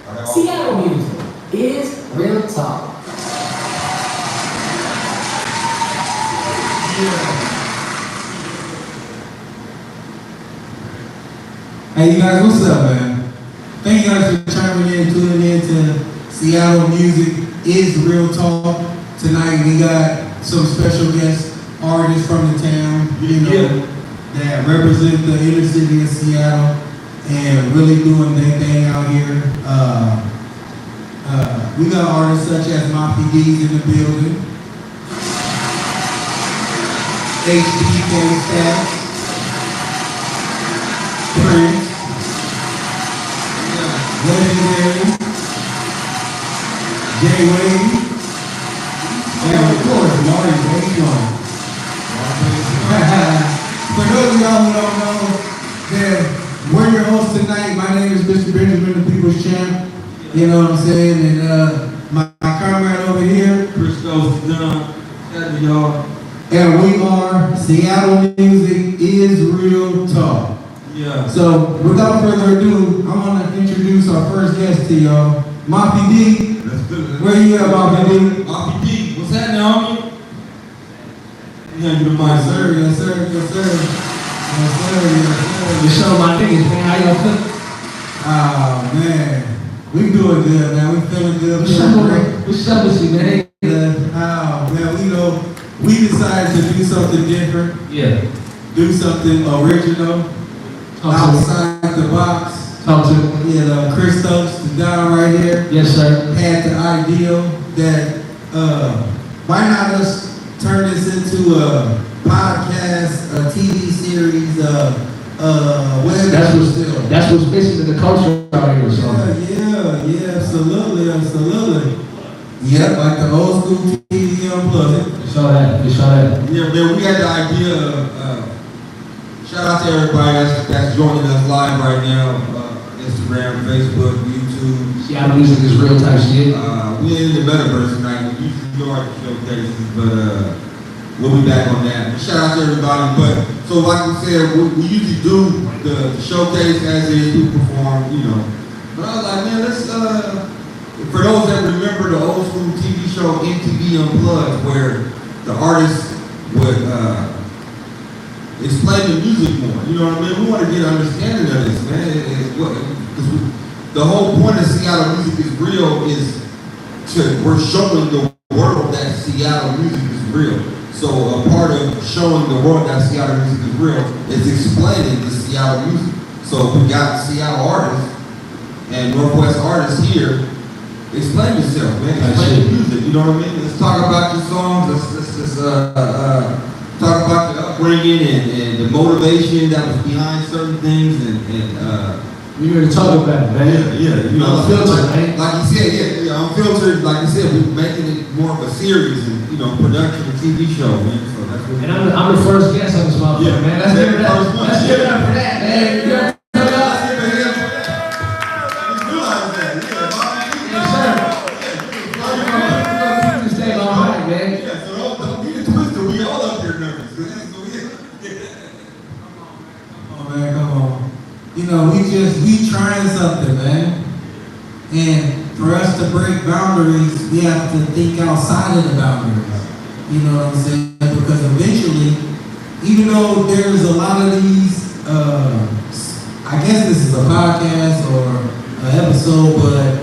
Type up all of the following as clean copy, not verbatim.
Seattle music is real talk. Hey, you guys, what's up, man? Thank you guys for chiming in, tuning in to Seattle Music is Real Talk. Tonight we got some special guest artists from the town, that represent the inner city of Seattle and really doing their thing out here. We got artists such as S.M.I.R in the building, HBK Staff, Prince, Legendary, Jay Wade, and of course, Marty Bajon. For those of y'all who don't know, that we're your hosts tonight. My name is Mr. Benjamin, the People's Champ. You know what I'm saying? And my comrade over here, Christos Dunn, shout y'all. and we are Seattle Music is Real Talk. Yeah. So, without further ado, I want to introduce our first guest to y'all, Moppy D. Let's do it. Where you at, Moppy D? Moppy D, what's happening, homie? Yeah, you the mic, Yes, sir. Yes, sir. Yes, sir. Yes, sir. Yes, You sir. show my niggas, man. How y'all feel? Oh, man. We doing good, man. We feeling good. What's up with you, man? Oh, man. You know, we decided to do something different, Yeah. do something original, outside the box. Talk to me. You know, Christos, the guy right here, Yes, sir. had the ideal that why not us turn this into a podcast, a TV series, web. That's what's missing in the culture out here. So. Yeah, absolutely. Yep, like the old school TV unplugged. You saw that. Yeah, man, we had the idea of, shout out to everybody that's joining us live right now, Instagram, Facebook, YouTube. Seattle music is real type shit. We ain't in the metaverse tonight. We usually do our showcases, but we'll be back on that. But shout out to everybody. But so like we said, we usually do the showcase as is, people perform, you know. But I was like, man, let's for those that remember the old school TV show MTV Unplugged, where the artists would explain the music more. You know what I mean? We want to get an understanding of this, man. Because the whole point of Seattle Music is Real is we're showing the world that Seattle music is real. So a part of showing the world that Seattle music is real is explaining the Seattle music. So we got Seattle artists and Northwest artists here. Explain yourself, man. Explain the music. You know what I mean? Let's talk about your songs. Let's talk about your upbringing and the motivation that was behind certain things and We here to talk about it, man. yeah, you know, Unfiltered, man. like you said, yeah, unfiltered. Like you said, we're making it more of a series and production, a TV show, man. So that's what. And I'm the first guest on this motherfucker, Yeah, man. Let's give it up. first one. Let's give it up for that, man. We trying something, man. And for us to break boundaries, we have to think outside of the boundaries. You know what I'm saying? Because eventually, even though there's a lot of these, I guess this is a podcast or an episode, but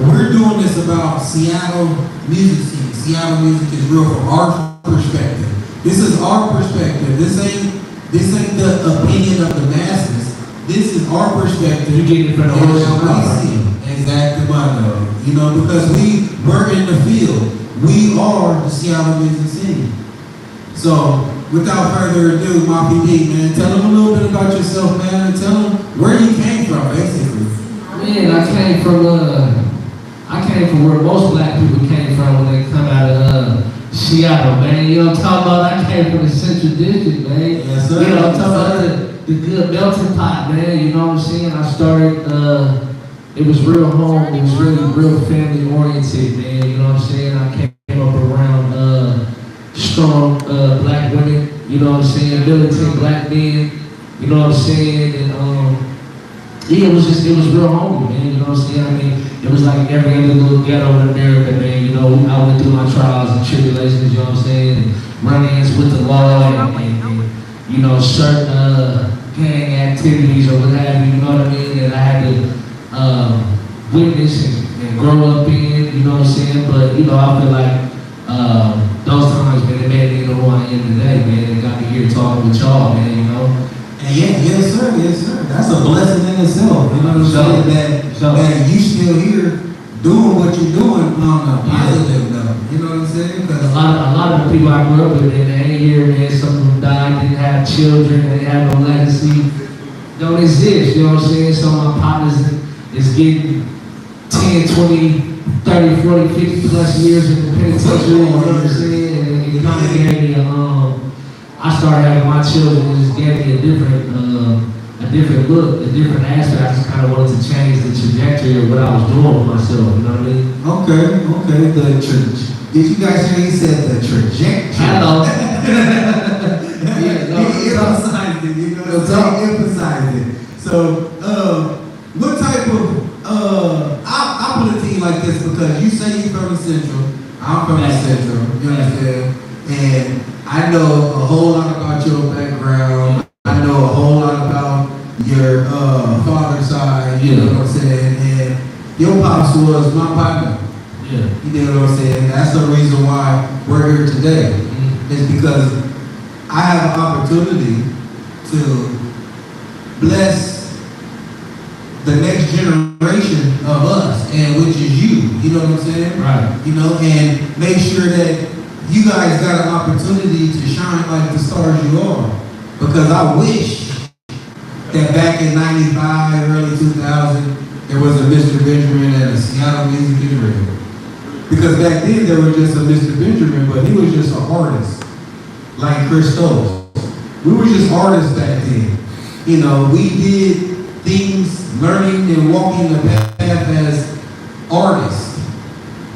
we're doing this about Seattle music scene. Seattle music is real from our perspective. This is our perspective. This ain't the opinion of the masses. This is our perspective. You get it from the horse's mouth. Exactly, Mondo. You know, because we're in the field. We are the Seattle music scene. So, without further ado, Moppy D, man, tell them a little bit about yourself, man, and tell them where you came from, basically. Man, I came from where most black people came from when they come out of Seattle, man. You know what I'm talking about? I came from the Central District, man. Yes, sir. You know what I'm talking about? The good melting pot, man. You know what I'm saying? I started, it was real home. It was really real family oriented, man. You know what I'm saying? I came up around strong black women. You know what I'm saying? Militant black men. You know what I'm saying? And yeah, it was real homey, man. You know what I'm saying? I mean, it was like every other little ghetto in America, man. You know, I went through my trials and tribulations, you know what I'm saying? And run-ins with the law and you know, certain gang activities or what have you, you know what I mean? That I had to witness and grow up in, you know what I'm saying? But, you know, I feel like those times, man, it made me know who I am today, man. It got me here talking with y'all, man, you know? And yes sir. That's a blessing in itself. You know what I'm saying? That you still here doing what you're doing on a positive level. You know what I'm saying? A lot of the people I grew up with, man, they ain't here, man. Some of them died, didn't have children, they have no legacy. Don't exist, you know what I'm saying? Some of my partners is getting 10, 20, 30, 40, 50 plus years in the penitentiary, you know what I'm saying? And it kind of gave me I started having my children, it just gave me a different look, a different aspect. I just kind of wanted to change the trajectory of what I was doing with myself, you know what I mean? Okay, did you guys hear he said the trajectory? Hello. He emphasized it, you know what I'm saying? He emphasized it. So, what type of, I'll put it to you like this because you say you're from the Central, I'm from the Central, you understand? And I know a whole lot about your background. I know a whole lot about your father's side, you know what I'm saying? And your pops was my partner. Yeah. You know what I'm saying? That's the reason why we're here today. Is because I have an opportunity to bless the next generation of us, and which is you know what I'm saying? Right. You know, and make sure that you guys got an opportunity to shine like the stars you are. Because I wish that back in 95, early 2000, there was a Mr. Benjamin and a Seattle music generator. Because back then there was just a Mr. Benjamin, but he was just an artist, like Christos. We were just artists back then. You know, we did things, learning and walking the path as artists.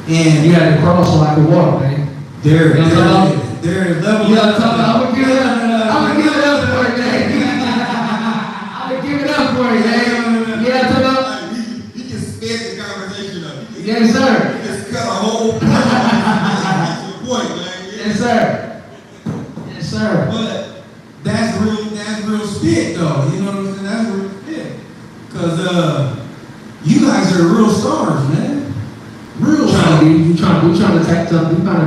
And you had to cross so I could walk, man. There is level. Yeah, I'm gonna give it up. I'm gonna give it up for it, man. I'm gonna give it up for it, man. Yeah, talk about. You can sped the conversation up. Yes, sir. You just cut a whole point. That's the point, man. Yes, sir. Yes, sir. But that's real spit, though. You know what I'm saying? That's real spit. Cause you guys are real stars, man. Real stars. We trying to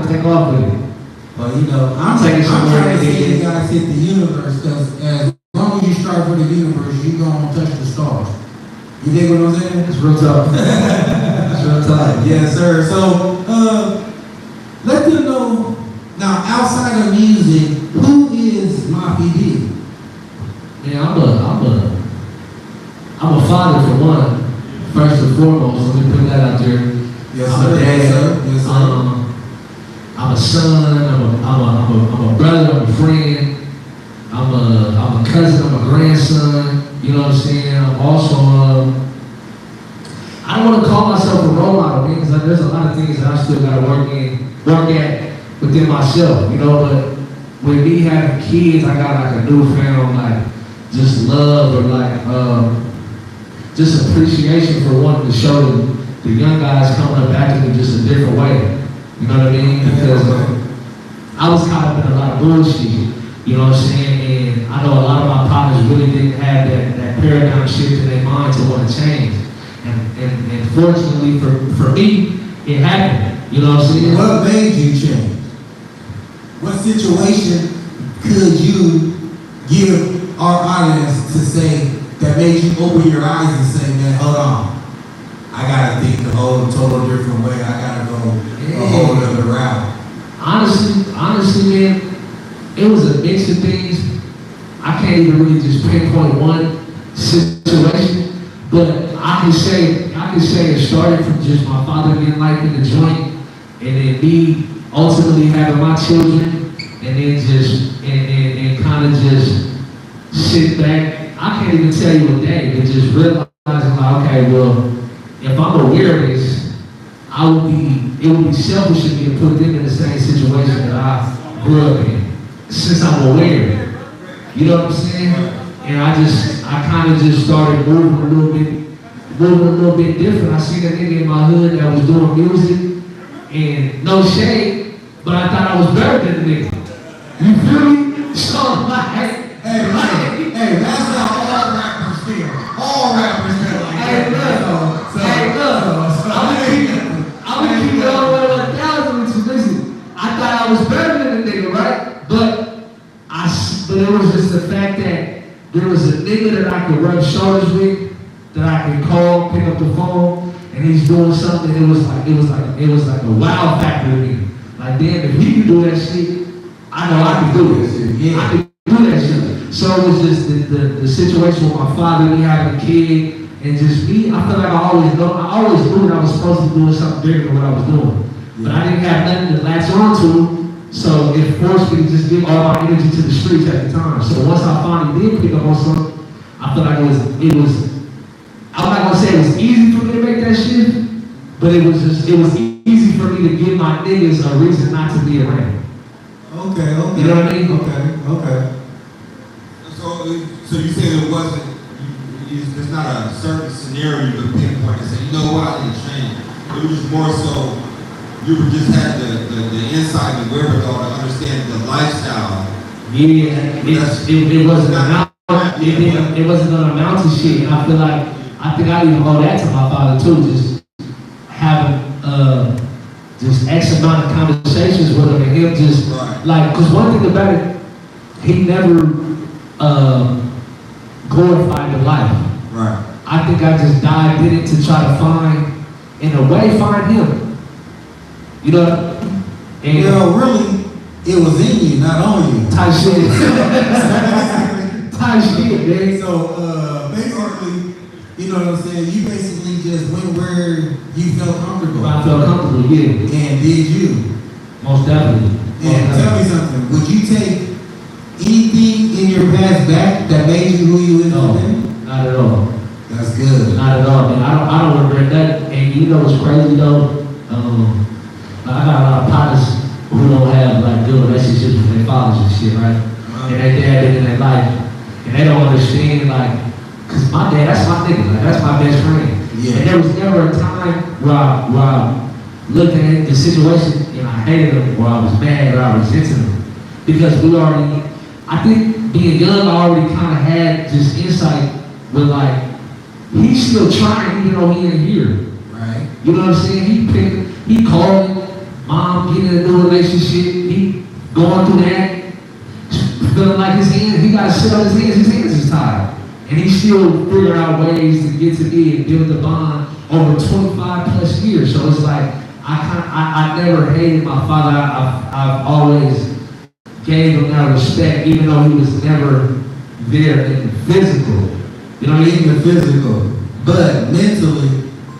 take off with it. Well, you know, I'm trying to see you guys hit the universe, because as long as you strive for the universe, you're going to touch the stars. You dig what I'm saying? It's real tough. It's real tough. Yes, sir. So, let them know, now, outside of music, who is Moppy D? Man, I'm a father for one. First and foremost, let me put that out there. Yes, I'm a dad. Yes, sir. I'm a son. I'm a brother. I'm a friend. I'm a cousin. I'm a grandson. You know what I'm saying? I'm also I don't want to call myself a role model, because there's a lot of things that I still got to work at within myself. You know, but with me having kids, I got like a newfound like just love or like just appreciation for wanting to show the young guys coming up acting in just a different way. You know what I mean? Because I was caught up in a lot of bullshit. You know what I'm saying? And I know a lot of my partners really didn't have that paradigm shift in their mind to want to change. And fortunately for me, it happened. You know what I'm saying? What made you change? What situation could you give our audience to say that made you open your eyes and say, man, hold on, I gotta think a whole total different way. I gotta go a whole other route. Honestly, man, it was a mix of things. I can't even really just pinpoint one situation, but I can say it started from just my father getting life in the joint, and then me ultimately having my children, and then just and kind of just sit back. I can't even tell you a day, but just realizing like, okay, well, if I'm aware of this, it would be selfish of me to put them in the same situation that I grew up in, since I'm aware. You know what I'm saying? And I kind of just started moving a little bit moving a little bit different. I seen a nigga in my hood that was doing music, and no shade, but I thought I was better than the nigga. You feel me? So like, Hey, that's how all rappers feel. All rappers feel like hey, that. look, I'm gonna keep it all the way 1,000 with you. Listen, I thought I was better than the nigga, right? But it was just the fact that there was a nigga that I could rub shoulders with, that I could call, pick up the phone, and he's doing something. It was like a wow factor to me. Like, damn, if he can do that shit, I know I can do it. Yeah. I can do that shit. So it was just the situation with my father, me having a kid, and just me. I feel like I always knew that I was supposed to be doing something bigger than what I was doing, but I didn't have nothing to latch on to. So it forced me to just give all my energy to the streets at the time. So once I finally did pick up on something, I feel like it was. I'm not gonna say it was easy for me to make that shift, but it was easy for me to give my niggas a reason not to be around. Okay. You know what I mean? Okay. So you said it wasn't, it's not a certain scenario you could pinpoint and say, you know what, I didn't change. It was just more so, you were just had the insight and wherewithal to understand the lifestyle. Yeah, it wasn't it wasn't gonna amount to shit. And I think I even owe that to my father too, just having just X amount of conversations with him and him just like, cause one thing about it, he never glorified the life. Right. I think I just dived in it to try to find him. You know? And really, it was in you, not on you. Type shit. Type shit, man. So, basically, you know what I'm saying? You basically just went where you felt comfortable. I felt comfortable, yeah. And did you? Most definitely. And tell me something. Would you take anything in your past back that made you who you is today? Not at all. That's good. Not at all, man. I don't regret that. And you know what's crazy though? I got a lot of partners who don't have like good relationships with their fathers and shit, right? And their dad been in their life, and they don't understand like, cause my dad, that's my nigga, like that's my best friend. Yeah. And there was never a time where I looked at the situation and I hated him, or I was mad, or I resented him, because I think being young, I already kind of had just insight with like, he's still trying even though he ain't here. Right. You know what I'm saying? He called me, mom, getting in a new relationship, he going through that, feeling like he got to sit on his hands is tired. And he still figuring out ways to get to me and build a bond over 25 plus years. So it's like, I never hated my father. I've always gave him that respect, even though he was never there in the physical. You know what I mean? In the physical. But mentally,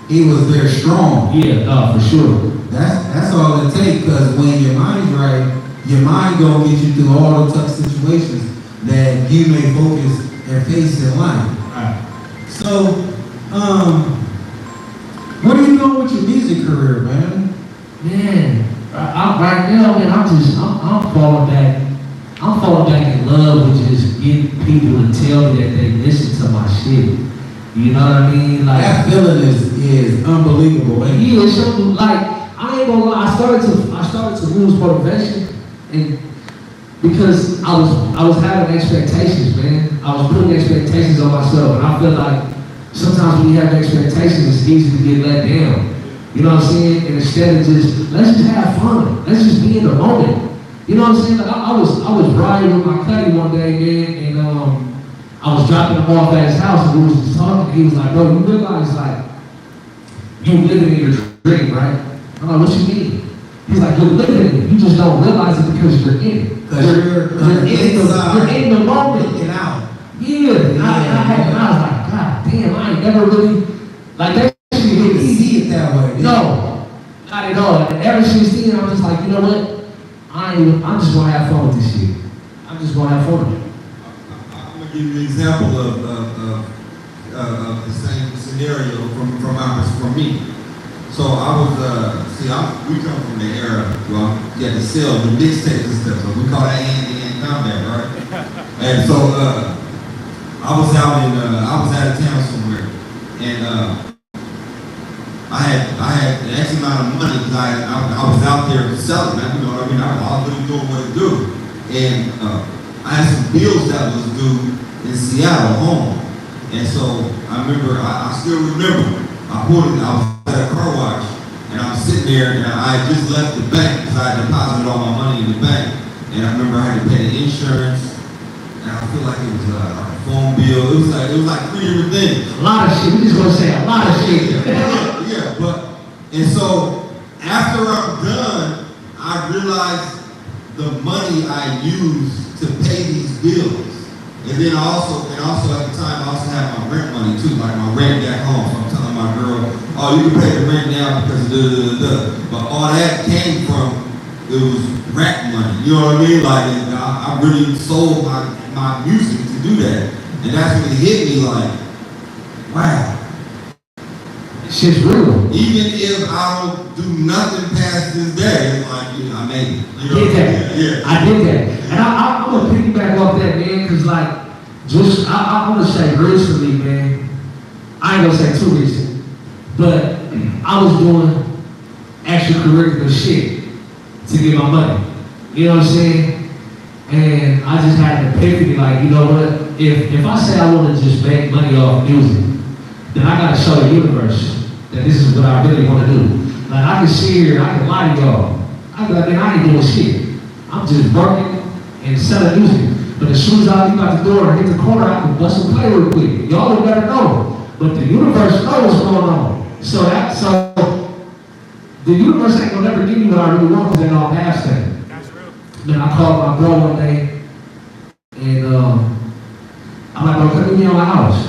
he was there strong. Yeah, no, for sure. That's all it takes, because when your mind's right, your mind gonna get you through all the tough situations that you may focus and face in life. Right. So, where are you going with your music career, man? Man, right now, man, I'm falling back. I'm falling back in love with just getting people to tell me that they listen to my shit. You know what I mean? Like that feeling is unbelievable, man. Yeah, it's something like, I ain't gonna lie, I started to lose motivation, and because I was having expectations, man. I was putting expectations on myself, and I feel like sometimes when you have expectations, it's easy to get let down. You know what I'm saying? And instead of let's just have fun. Let's just be in the moment. You know what I'm saying? Like I was riding with my cousin one day, man, and I was dropping him off at his house, and we was just talking. He was like, "Bro, you realize like you living in your dream, right?" I'm like, "What you mean?" He's like, "You're living in it. You just don't realize it because you're in it. You're in the moment." Get out. Yeah. And I was like, "God damn, I ain't never really like that." You didn't see it that way. No, not at all. And ever since then, I'm just like, you know what? I'm just gonna have fun with this shit. I'm just gonna have fun. I'm gonna give you an example of the same scenario from me. So I was we come from the era you had to sell the mixtapes and stuff. So we call that hand-to-hand combat, right? And so I was out of town somewhere, and I had the X amount of money because I was out there selling, man. You know what I mean? I was really doing what it do, and I had some bills that was due in Seattle, home, and so I remember. I still remember. I was at a car wash, and I was sitting there, and I had just left the bank because I had deposited all my money in the bank, and I remember I had to pay the insurance. And I feel like it was like a phone bill. It was like 3 different things. A lot of shit. We just gonna say a lot of shit. Yeah, but and so after I'm done, I realized the money I used to pay these bills, and then also at the time I also had my rent money too, like my rent back home. So I'm telling my girl, oh, you can pay the rent now because But all that came from it was rap money. You know what I mean? Like I really sold my music to do that, and that's when it hit me like, wow. Shit's real. Even if I don't do nothing past this day, it's like, you know, I made it. You know I did that. Yeah. I did that. And I'm gonna piggyback off that, man, because like, I'm gonna say recently, man, I ain't gonna say too recent, but I was doing extracurricular shit to get my money. You know what I'm saying? And I just had an epiphany, like, you know what? If I say I want to just make money off music, then I gotta show the universe that this is what I really want to do. Like, I can sit here, I can lie to y'all. I be like, man, I ain't doing shit. I'm just working and selling music. But as soon as I leave out the door and hit the corner, I can bust and play real quick. Y'all would better know. But the universe knows what's going on. So the universe ain't gonna never give me what I really want because they're all past that. That's real. Then I called my bro one day, and I'm like, bro, come meet me on my house.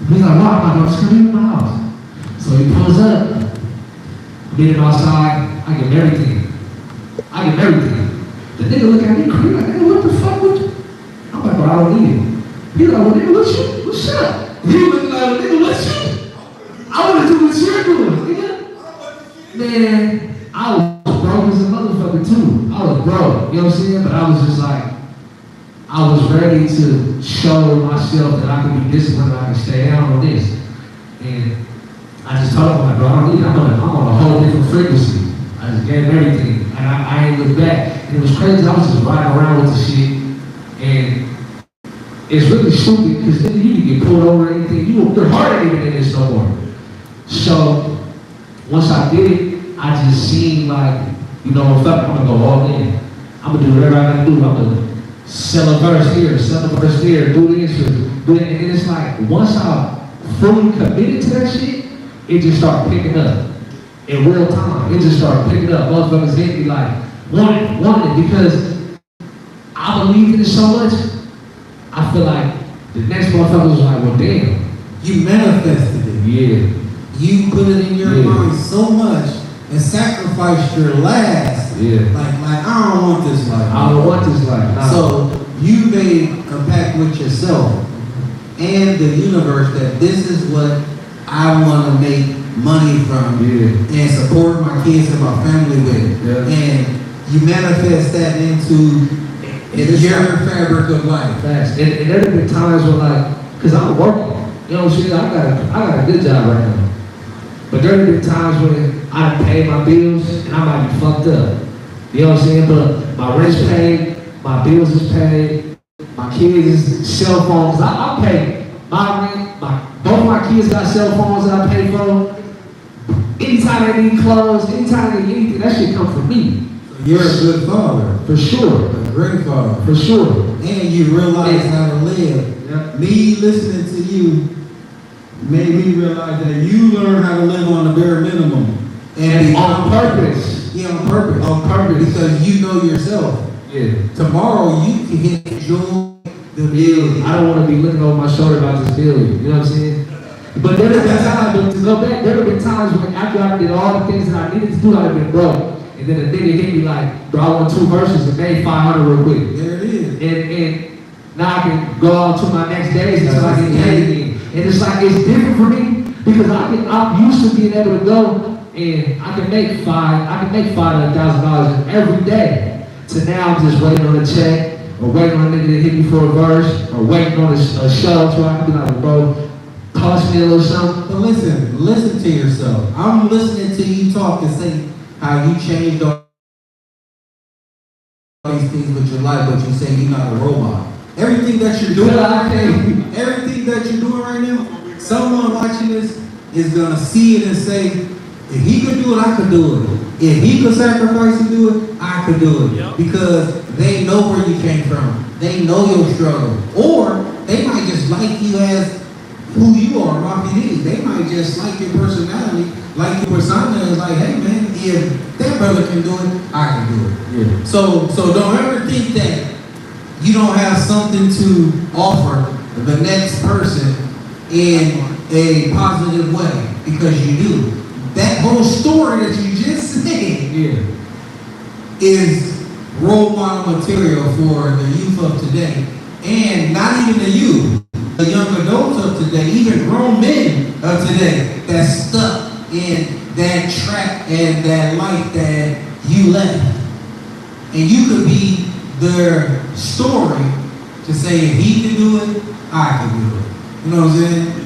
He's like, why? I'm like, bro, just come meet me on my house. So he pulls up, meet him outside, I give him everything. The nigga look at me crazy, like, nigga, what the fuck with you? I'm like, bro, I don't need it. He's like, well, nigga, what's up? He was like, nigga, what's you? I want to do what you're doing, nigga. Man, I was broke as a motherfucker too. I was broke, you know what I'm saying? But I was just like, I was ready to show myself that I can be disciplined, I can stay down on this. And I just told him, like, bro, I don't need it. I'm on a whole different frequency. I just gave him everything. And I ain't looked back. And it was crazy. I was just riding around with the shit. And it's really stupid because then you can get pulled over or anything. Your heart ain't even in this no more. So once I did it, I just seen like, you know, fuck, I'm gonna go all in. I'm gonna do whatever I gotta do. I'm gonna sell a verse here, sell a verse there, do this, do that. And it's like, once I fully committed to that shit, it just started picking up. In real time, it just started picking up. Motherfuckers hit me like, want it, because I believe in it so much, I feel like the next motherfucker was like, well, damn. You manifested it. Yeah. You put it in your mind so much and sacrificed your last. Yeah. Like I don't want this life. I don't want this life. Nah. So you made a pact with yourself and the universe that this is what I want to make money from and support my kids and my family with. Yeah. And you manifest that into your fabric of life. Facts. And there have been times when, like, because I'm working, you know what I'm saying? I got a good job right now. But there have been times when I pay my bills and I might be fucked up. You know what I'm saying? But my rent's paid, my bills is paid, my kids' cell phones. I pay my rent, both my kids got cell phones that I pay for. Anytime they need clothes, anytime they need anything, that shit come from me. You're a good father. For sure. A great father. For sure. And you realize how to live. Yeah. Me listening to you made me realize that you learn how to live on the bare minimum. And on purpose. Yeah, on purpose. On purpose. Because you know yourself. Yeah. Tomorrow you can enjoy the bill. I don't want to be looking over my shoulder about this bill. You know what I'm saying? But there have been times, to go back, there have been times when after I did all the things that I needed to do, I'd have been broke. And then a nigga hit me like, bro, I want 2 verses and made 500 real quick. There it is. And now I can go on to my next days until I get paid again. And it's like, it's different for me because I'm used to being able to go and I can make $500,000 every day. To now I'm just waiting on a check or waiting on a nigga to hit me for a verse or waiting on a show so I can be like, bro, cost me a little something. But listen to yourself. I'm listening to you talk and say how you changed all these things with your life, but you say you're not a role model. Everything that you're doing right now, everything that you're doing right now, someone watching this is gonna see it and say, if he could do it, I could do it. If he could sacrifice and do it, I could do it. Yep. Because they know where you came from. They know your struggle. Or they might just like you as who you are, Rocky D. They might just like your personality, like your persona, and like, hey man, if that brother can do it, I can do it. Yeah. So don't ever think that you don't have something to offer the next person in a positive way, because you do. That whole story that you just said is role model material for the youth of today, and not even the youth, the young adults of today, even grown men of today that's stuck in that trap and that life that you left. And you could be their story to say, if he can do it, I can do it. You know what I'm saying?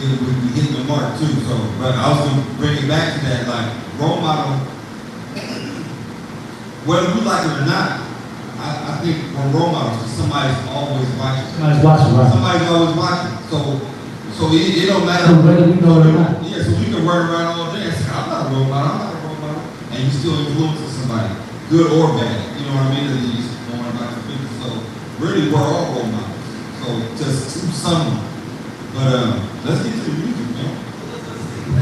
We hit the mark too, so, but I was gonna bring it back to that, like, role model, whether we like it or not, I think we're role models, because somebody's always watching. Somebody's watching, right? Somebody's always watching, so it don't matter. So whether we know it or not. Yeah, so we can run around all day and say, I'm not a role model, and you still influencing somebody, good or bad, you know what I mean? And you just going about the business, so really we're all role models, so just to someone. But let's get to the music, man.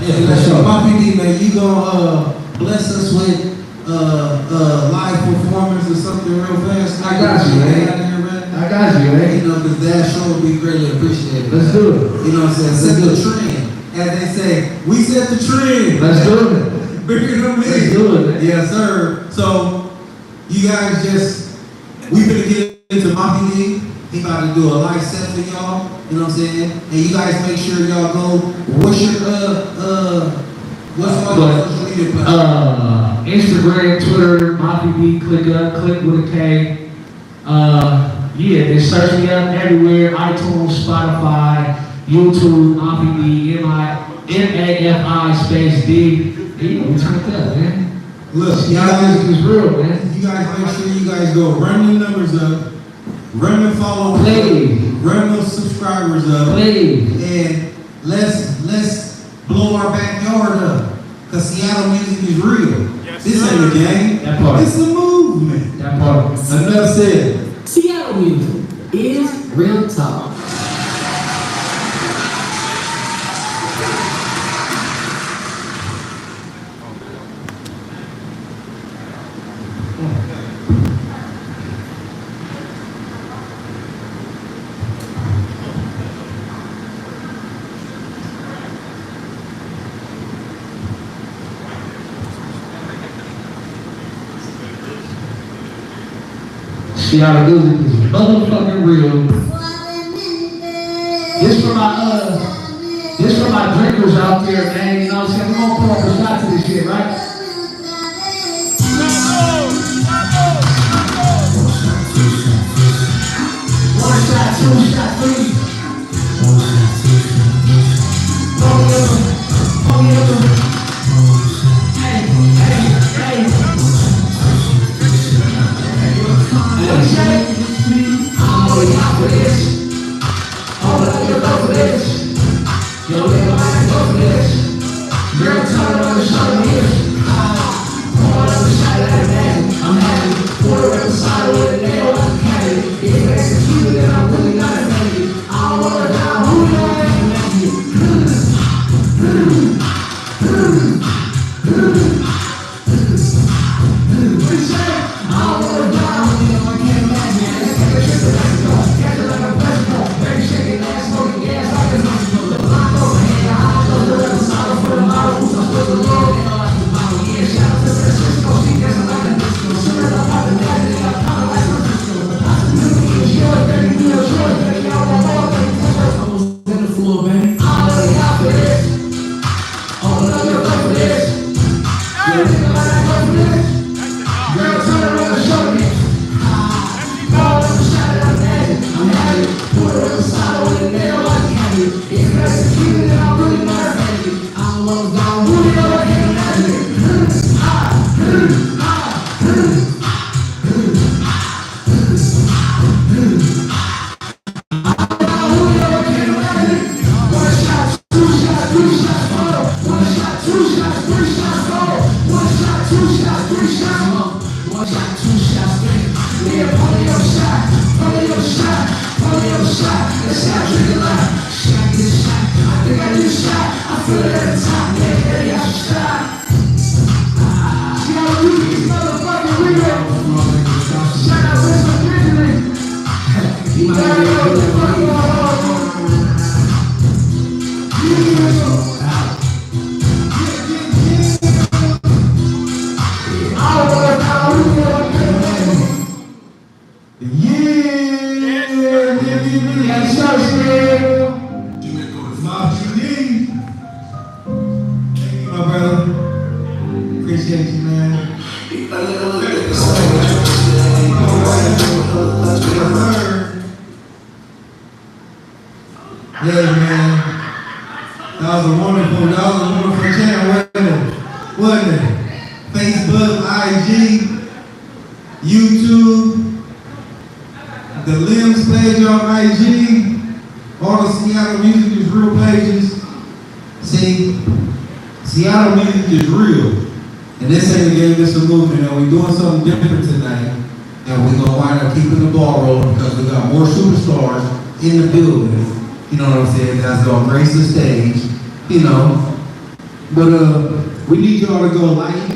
Yeah, that's right. Bobby D, man, you gonna bless us with live performance or something real fast? I got you, man. I got you, man. You know, because that show would be greatly appreciated. Let's do it. You know what I'm saying? Set the trend. As they say, we set the trend. Let's do it. Bring it up, Let's do it, man. Yes, sir. So, you guys we finna get into Bobby D. He about to do a live set for y'all. You know what I'm saying? And you guys make sure y'all go. What's your what's all your social media platforms? Instagram, Twitter, Mafia B, click with a K. Yeah, they search me up everywhere, iTunes, Spotify, YouTube, Mafia B, M-A-F-I space D. Hey, we turned up, man. Look, y'all guys is real, man. You guys make sure you guys go run the numbers up, run the followers Please. up, run those subscribers up, Please. and let's blow our backyard up. Cause Seattle music is real. Yes, This sir. ain't a game. That part. It's a movement. That part. Enough said. Seattle music is real talk. Seattle music is motherfucking real. This for my drinkers out there, man. You know what I'm saying? We're gonna pour up a shot to this shit, right? One shot, two shot, three. Hey, hey, hey. What you say? I'm always out for this. I'm gonna go for this. Yo, let my mind go for this. Girl, tell me on the shot of this. Pour another shot at it, I'm happy. Pour it up the side with a nail like a caddy. If you execute it, then I'm really not a baby. I don't wanna die, who you know I ain't met you. What you say? I don't wanna die, who you know I can't imagine. Let's take a trip to Mexico. Catch it like a vegetable. Baby shaking ass, smoking gas like a Mexico. The block over here, I don't know the other side for the model. Who's supposed to love it? Yeah, shout out to Francisco. She dancing like a Hustle at the top, yeah, baby, I should stop. Seattle Music, motherfucking remix. Shout out to some Benjamin. You might be able to fuck My brother, appreciate you, man. Yeah, man. That was a wonderful channel, wasn't it? Facebook, IG, YouTube, the Limbs page on IG, all the Seattle Music is Real pages. See, Seattle Music is real. And this ain't a game, this a movement, and we're doing something different tonight. And we're gonna wind up keeping the ball rolling because we got more superstars in the building. You know what I'm saying? That's gonna grace the stage, you know. But we need y'all to go like,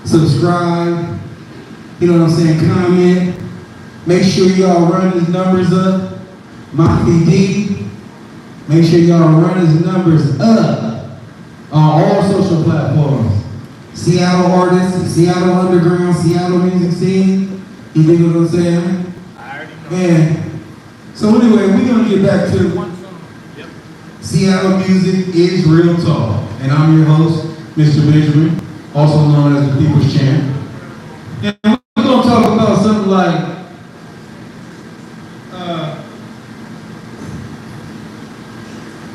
subscribe, you know what I'm saying, comment. Make sure y'all run his numbers up. Monty D, make sure y'all run his numbers up on all social platforms. Seattle artists, Seattle underground, Seattle music scene. You dig what I'm saying? I already know. And so anyway, we're gonna get back to one song. Yep. Seattle Music is Real Talk. And I'm your host, Mr. Benjamin, also known as the People's Champ. And we're gonna talk about something like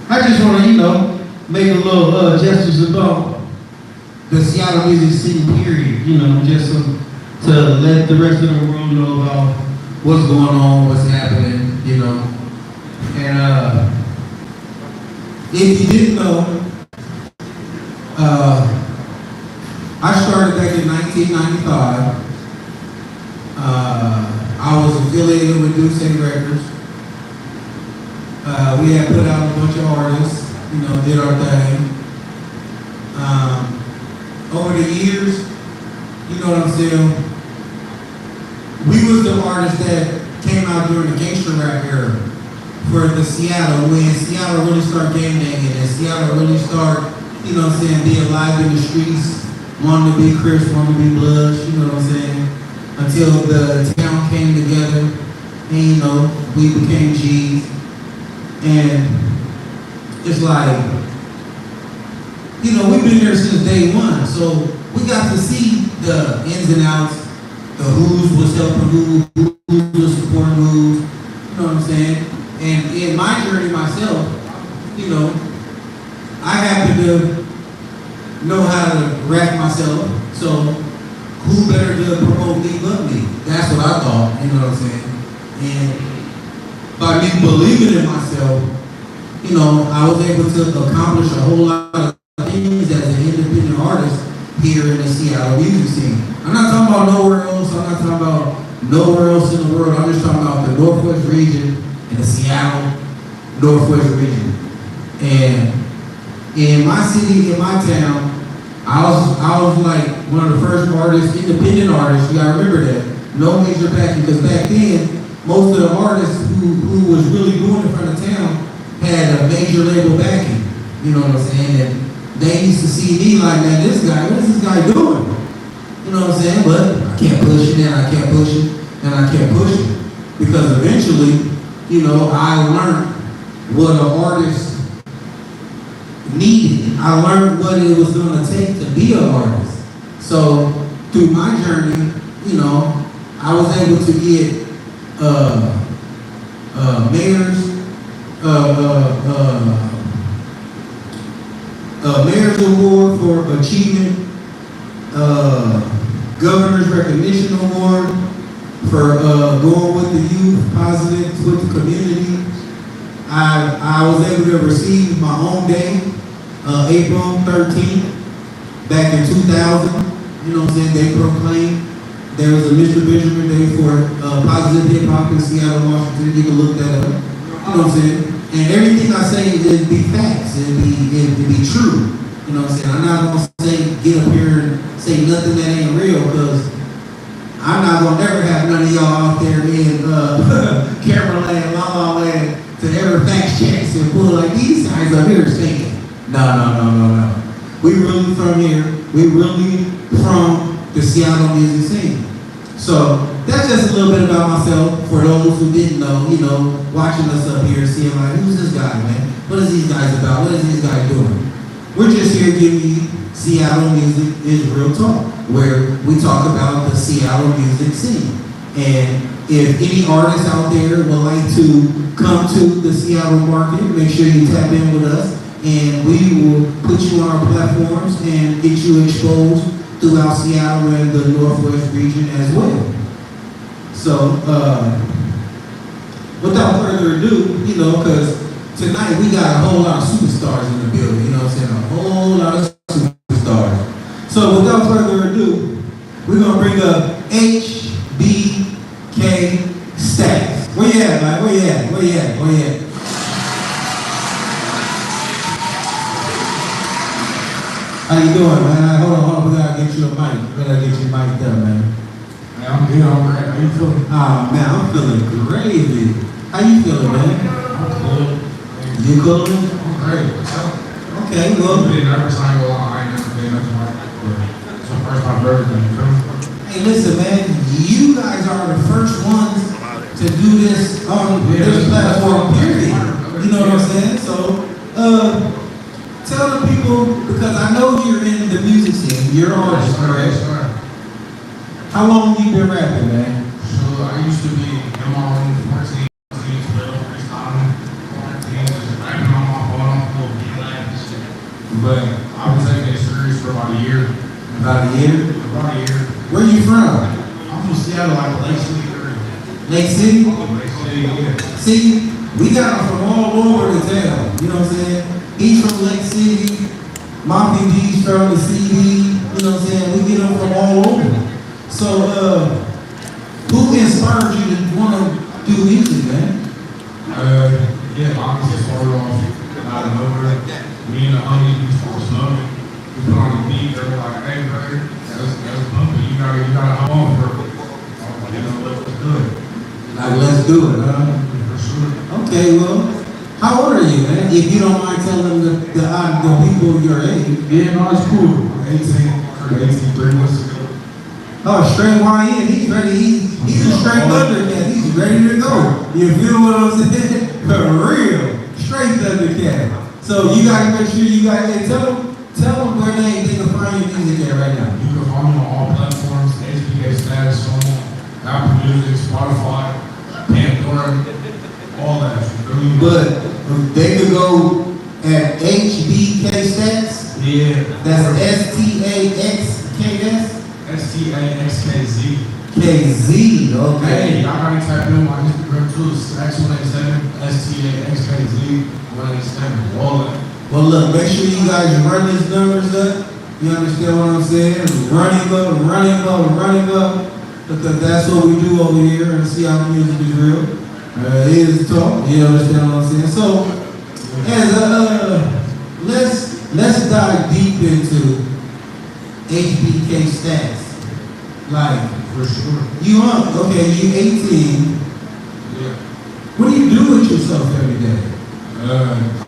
I just want to, you know, make a little gestures about the Seattle music scene, period. You know, just to let the rest of the world know about what's going on, what's happening, you know. And if you didn't know, I started back in 1995. I was affiliated with Deuce Records. We had put out a bunch of artists, you know, did our thing. Over the years, you know what I'm saying, we was the artists that came out during the gangster rap era for the Seattle, when Seattle really started gang banging and Seattle really started, you know what I'm saying, being live in the streets, wanting to be Crips, wanting to be Bloods, you know what I'm saying, until the town came together and, you know, we became G's. And it's like, you know, we've been here since day one, so we got to see the ins and outs, the who's was helping who was supporting who's, you know what I'm saying? And in my journey myself, you know, I happen to know how to rap myself, so who better to promote me but me? That's what I thought, you know what I'm saying? And by me believing in myself, you know, I was able to accomplish a whole lot of things as an independent artist here in the Seattle music scene. I'm not talking about nowhere else. I'm not talking about nowhere else in the world. I'm just talking about the Northwest region and the Seattle Northwest region. And in my city, in my town, I was like one of the first artists, independent artists. You gotta remember that. No major backing, because back then, most of the artists who was really doing it from the town had a major label backing. You know what I'm saying? And they used to see me like, man, what is this guy doing? You know what I'm saying? But I kept pushing and I kept pushing and I kept pushing. Because eventually, you know, I learned what an artist needed. I learned what it was going to take to be an artist. So through my journey, you know, I was able to get mayor's award for achievement, governor's recognition award for going with the youth, positive with the community. I was able to receive my own day, April 13th, back in 2000. You know what I'm saying? They proclaimed there was a Mr. Benjamin Day for positive hip hop in Seattle, Washington. You can look that up. You know what I'm saying? And everything I say is be facts, it be true. You know what I'm saying? I'm not gonna say get up here and say nothing that ain't real, because I'm not gonna ever have none of y'all out there in camera land, la la land, to ever fact checks and pull like these guys up here saying. No. We really from here. We really from the Seattle music scene. So that's just a little bit about myself for those who didn't know, you know, watching us up here, seeing like, who's this guy, man? What is these guys about? What is these guys doing? We're just here giving you Seattle Music is Real Talk, where we talk about the Seattle music scene. And if any artists out there would like to come to the Seattle market, make sure you tap in with us, and we will put you on our platforms and get you exposed throughout Seattle and the Northwest region as well. So, without further ado, you know, because tonight we got a whole lot of superstars in the building, you know what I'm saying? A whole lot of superstars. So, without further ado, we're going to bring up HBK Stacks. Where you at, man? Where you at? How you doing, man? Hold on, we gotta get you a mic. We gotta get you mic'd up, man. Man, I'm good, all right. How you feeling? Ah, man, I'm feeling crazy. How you feeling, man? I'm cool. You cool? I'm great. What's up? Okay, I'm well. a bit nervous, I ain't gonna lie. I ain't never been nothing like that before. It's my first time for everything, you feel me? Hey, listen, man, you guys are the first ones to do this on this platform, period. You know what I'm saying? So, tell the people, because I know you're in the music scene, you're an artist, correct? Sure. How long you been rapping, man? So, I used to be in my own 14, 12, freestyling, quarantine, just rapping on my phone, little beat like and shit. But I was taking it serious for about a year. About a year? About a year. Where you from? I'm from Seattle, like Lake City area. Lake City? Lake City, yeah. See, we got them from all over the town, you know what I'm saying? He's from Lake City, my PD's from the CD, you know what I'm saying? We get them from all over. So, who inspired you to want to do music, man? Yeah, honestly, started off out of nowhere. Me and the homies, we started smoking. We put on the beat, they were like, hey, brother, that's bumping. You gotta hop on for it. You know, let's do it. Like, let's do it, huh? For sure. Okay, well, how old are you, man? If you don't mind telling the people your age. Yeah, no, it's cool. I'm 18, turned 18 3 months ago. Oh, straight YN, he's ready. He's a straight Thundercat. He's ready to go. You feel what I'm saying? For real, straight Thundercat. So you gotta make sure you guys tell them where they can find your music at right now. You can find me on all platforms, HBK Status, on Apple Music, Spotify, Pandora, all that. Really. But they could go at HBK Stats. Yeah. That's STAXKS. STAXKZ. KZ. Okay. Hey, y'all gotta type in my Instagram too. X187 STAXKZ 187. All that. Well, look, make sure you guys run these numbers up. You understand what I'm saying? Running up. Because that's what we do over here and see how the music is real. It is talk. You understand what I'm saying? So, as let's dive deep into HBK Stats. Like, For sure. you 18. Yeah. What do you do with yourself every day?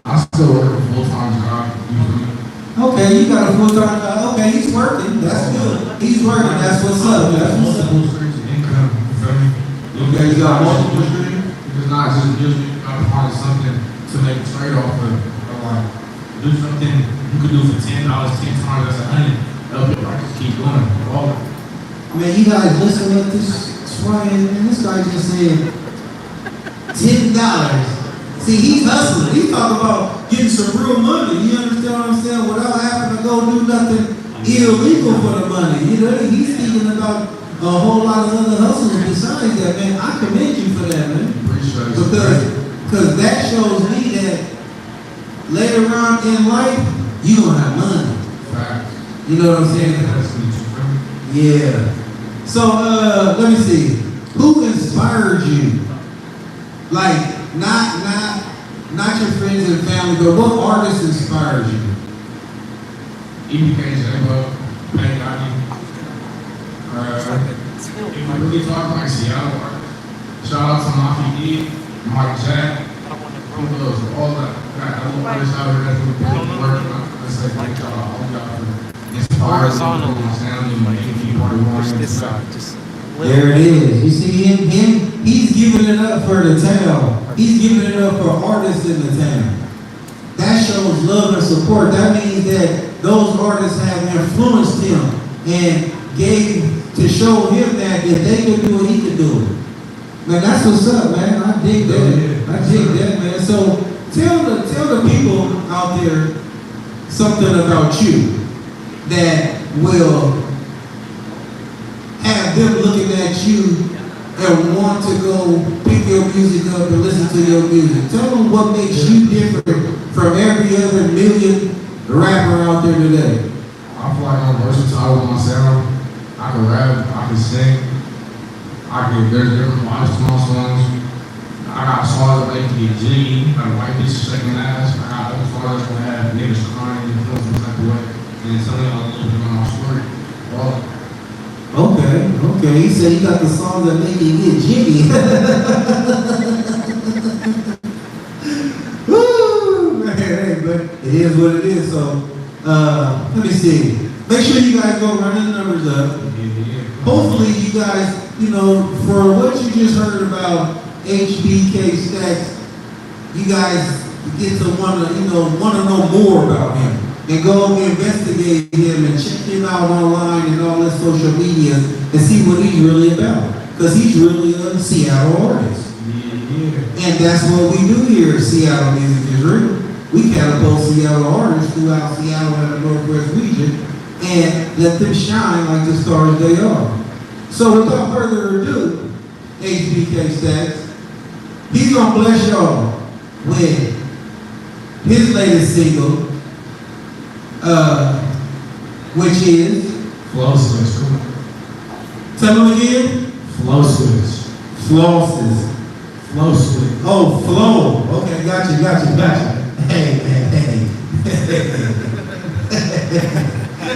I still work a full-time job. You feel me? Okay, you got a full-time job. Okay, he's working. That's good. He's working. That's what's up. That's what's up. Multiple streams of income. You feel me? Okay, you got multiple streams? It's not just music. You gotta find something to make a trade off of. Or like, do something you could do for $10, 10 times that's $100. Help your practice keep going. All that. Man, you guys listen to this swaying, and this guy just said $10. See, he's hustling. He's talking about getting some real money. You understand what I'm saying? Without having to go do nothing illegal for the money. You know, he's thinking about a whole lot of other hustles besides that, man. I commend you for that, man. Appreciate it. Because that shows me that later on in life, you gonna have money. Facts. You know what I'm saying? That's what you feel me? Yeah. So, let me see. Who inspired you? Like, not your friends and family, but what artist inspires you? EBK J-Bo, Pat Gotti. If I really talk like Seattle artists, shout out to Mafia D, Mike Jack, who knows, all that. I love artists out here that put the work. I say thank y'all, all y'all for inspiring me, my family, making me part of one. This side, just There it is. You see him? He's giving it up for the town. He's giving it up for artists in the town. That shows love and support. That means that those artists have influenced him and gave to show him that if they could do it, he could do it. Man, that's what's up, man. I dig that. I dig that, man. So tell the people out there something about you that will have them looking at you and want to go pick your music up and listen to your music. Tell them what makes you different from every other million rapper out there today. I feel like I'm versatile with my sound. I can rap, I can sing, there's different vibes to my songs. I got songs that make me G, like white bitch shaking ass. I got other songs that have niggas crying and feeling some type of way. And tell me a little bit about my story. Well, Okay. He said he got the song that make you get jiggy. Woo! Man, hey, but it is what it is. So, let me see. Make sure you guys go run the numbers up. Hopefully you guys, for what you just heard about HBK Stacks, you guys get to want to know more about him. And go investigate him and check him out online and all his social media and see what he's really about. Because he's really a Seattle artist. yeah. And that's what we do here at Seattle Music is Real. We catapult Seattle artists throughout Seattle and the Northwest region and let them shine like the stars they are. So without further ado, HBK Stacks, he's going to bless y'all with his latest single, which is Flow switch. tell them again. Flow switch. Flosses. Flow switch. Oh, flow. Okay, got you. Hey.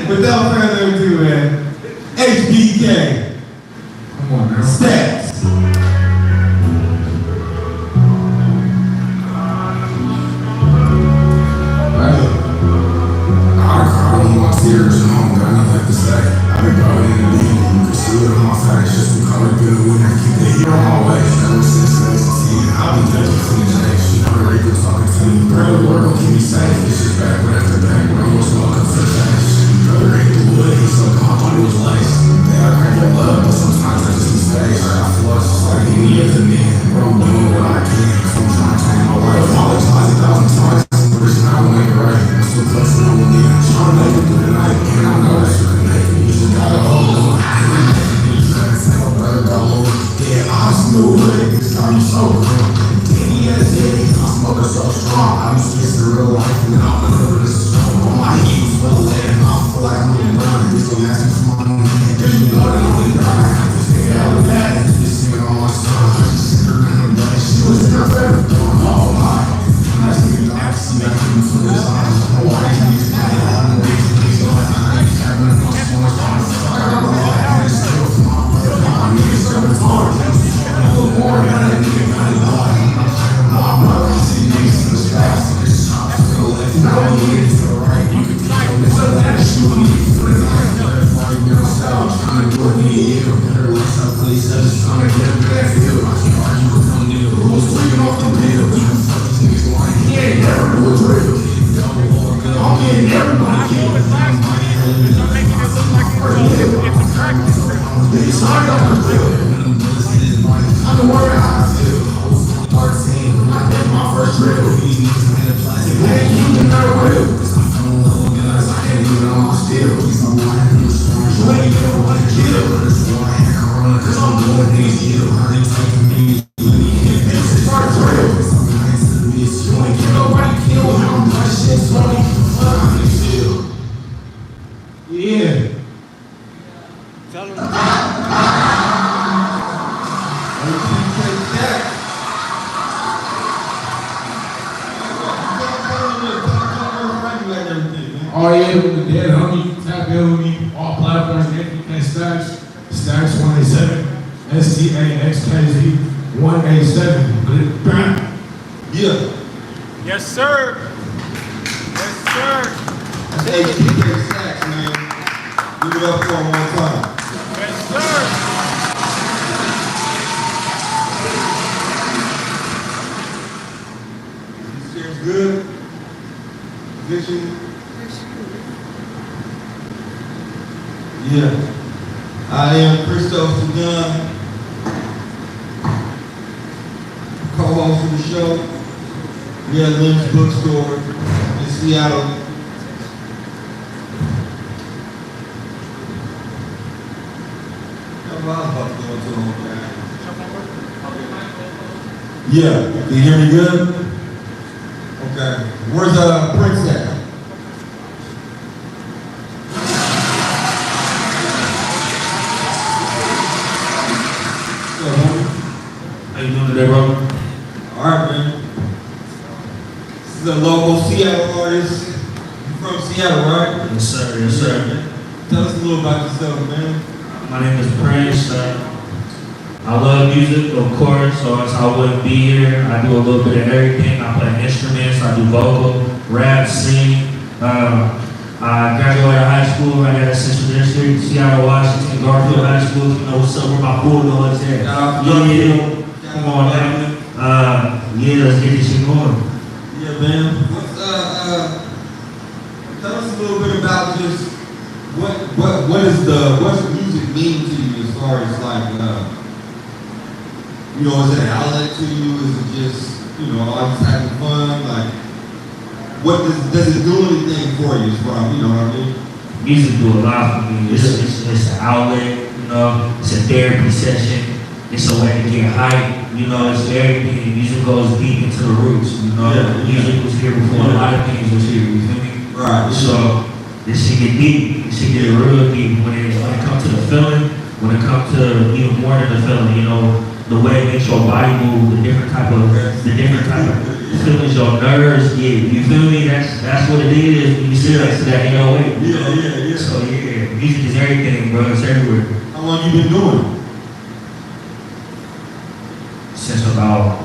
Without further ado, man, HBK Come on, man. Stacks. Tears and home, got nothing left to say. I've been going in the deep, you can see it on my face. Just some color good when I keep the heat on my waist. Ever since 2016, I've been touching from the J's. You know, Rico talking to me, bro, the Lord gon' keep me safe. This is back when after back, when I was smoking for change. Brother ain't the wood, he's so calm, thought he was lace. Yeah, I crank your love, but sometimes I just need space. I got flush, just like any other man. Bro, I'm doing what I can, cause I'm trying to change my life. Apologize 1,000 times, but it's not when it right. I'm still clutching on my knee, I'm trying to make it through the night. And I know that you can make it, you just gotta hold on. You gotta say, oh brother, go Lord. Yeah, I'm smooth, it's got me so cool. Danny as Danny, I'm smoking so strong. I'm just used to real life, and I'm over this strong. All my heat was full of lead, and I feel like I'm really running. This gon' ask me for my own hand, cause you know that I'm really running. This nigga out of that, this nigga on my son. I just sent her in her bed, she was in her favorite dorm. Oh my, nice nigga, I see that coming from this line. Oh, I ain't these guys, I'm a big nigga, so I ain't having no songs on the fuck. I got a lot of hands still from my brother. My niggas coming hard, I'm just a little more, got that nigga got it hard. My brother, I see niggas in the fast, this shop to the left, now we get to the right. You can tell this is that shoe, you can put it on the left, while you're yourself, trying to do it, yeah, better let's up, please, I'm just trying to get up to that field. I can't argue with no nigga who's tweaking off the bill. You can fuck these niggas lying, he ain't never do a drill. I'm getting everybody killed. I'm the word how I feel. 13, when I did my first drill. These niggas in the plastic, hey, you can never real. Cause I'm feeling low guns, I can't even on my steel. These are lying in the storm, you ain't never want to kill. This is why I had corona, cause I'm doing things ill. How they taking me, let me hit this, it's first real. Cause I'm nice to the bitch, you ain't get nobody killed. I'm like shit, so I don't give a fuck, how they feel. Yeah. tell them. HBK Stacks. you at and everything, man? Oh yeah, the dead homie, tap in with me, all platforms, and Stacks 187, STAXKZ 187. Bam. Yeah. Yes, sir. Yes, sir. That's HTK Stacks, man. Give it up for him one time. Yes, sir. This chair's good. Vision. Yeah. I am Christopher Dunn, co-host of the show. We at Lynn's Bookstore in Seattle. That's what I was about to go into the whole guy. Yeah, can you hear me good? Okay. Where's Prince at? How you doing today, bro? All right, man. This is a local Seattle artist. You from Seattle, right? Yes, sir. Yes, sir. Tell us a little about yourself, man. My name is Prince. I love music, of course, or else I wouldn't be here. I do a little bit of everything. I play instruments. I do vocal, rap, sing. I graduated high school right at Central District, Seattle, Washington, Garfield High School. You know what's up? Where my Bulldogs at? Yeah. Come on, man. Yeah, let's get this shit going. Yeah, man. Tell us a little bit about just what's music mean to you as far as like, you know, is it an outlet to you? Is it just, you know, all just having fun? Like, what does it do anything for you? Is what I, you know what I mean? Music do a lot for me. It's an outlet, you know, it's a therapy session, it's a way to get hype, you know, it's everything. Music goes deep into the roots, you know. Yeah. Music was here before a lot of things was here, you feel me? Right. So this shit get deep, this shit get real deep when it comes to the feeling, when it comes to even more than the feeling, you know, the way it makes your body move, the different type of feelings your nerves get. You feel me? That's what it is when you sit next to that 808. Yeah. So yeah, music is everything, bro. It's everywhere. How long you been doing it? Since about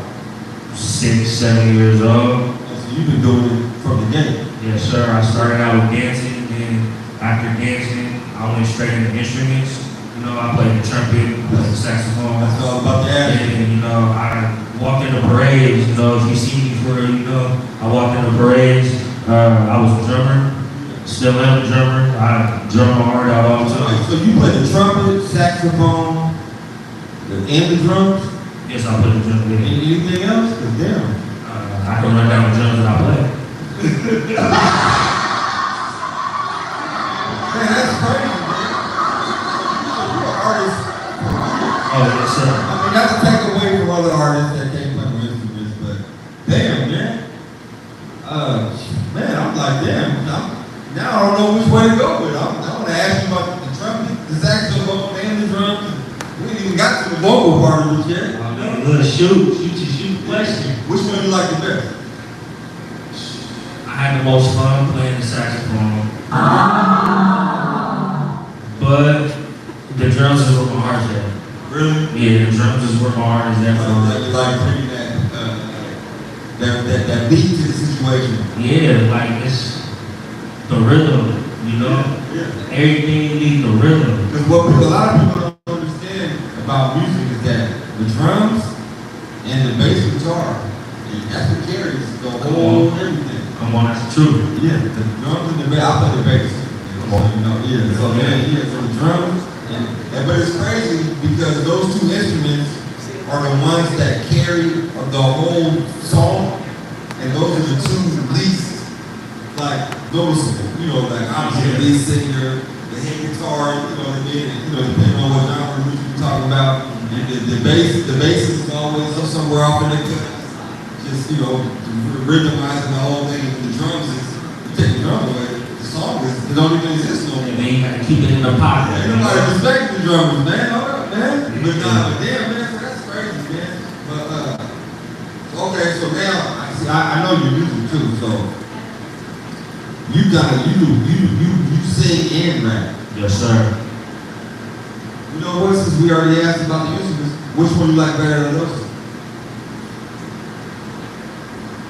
6, 7 years old. Oh, so you've been doing it from the beginning. Yes, sir. I started out with dancing, and after dancing, I went straight into instruments. You know, I played the trumpet, I played the saxophone. That's all about the action. And, you know, I walked in the parades. You know, if you see me for real, you know, I walked in the parades. I was a drummer, still am a drummer. I drum my heart out all the time. So you play the trumpet, saxophone, and the drums? Yes, I play the drums. Yeah. Anything else? 'Cause damn. I can run down the drums that I play. Man, that's crazy, man. You're an artist. Oh, yes, sir. I mean, not to take away from other artists that can't play no instruments, but damn, man. Man, I'm like, damn. Now I don't know which way to go with it. I want to ask you about the trumpet, the saxophone, and the drums. We ain't even got to the vocal part of it yet. Good shoot question. Which one you like the best? I had the most fun playing the saxophone. But the drums is where my heart's at. Really? Yeah, the drums is where my heart is at. You like bringing that beat to the situation. Yeah, like it's the rhythm, you know? Yeah. Everything needs the rhythm. Because what a lot of people don't understand about music is that the drums and the bass guitar, that's what carries the whole everything. Come on, that's true. Yeah, the drums and the bass. I play the bass. So, you know, yeah. So so the drums but it's crazy because those two instruments are the ones that carry the whole song, and those are the two least like noticeable. You know, like obviously the lead singer, the head guitar, you know what I mean? You know, depending on what genre you're talking about. The bass is always up somewhere off in the cut. Just, you know, rhythmizing the whole thing. The drums is, you take the drum away, the song it don't even exist no more. And then you gotta keep it in the pocket. Yeah, nobody respects the drummers, man. Hold up, man. But damn, man, so that's crazy, man. But, okay, so now, I know you're music too, so you sing and rap. Yes, sir. You know what? Since we already asked about the instruments, which one you like better than those?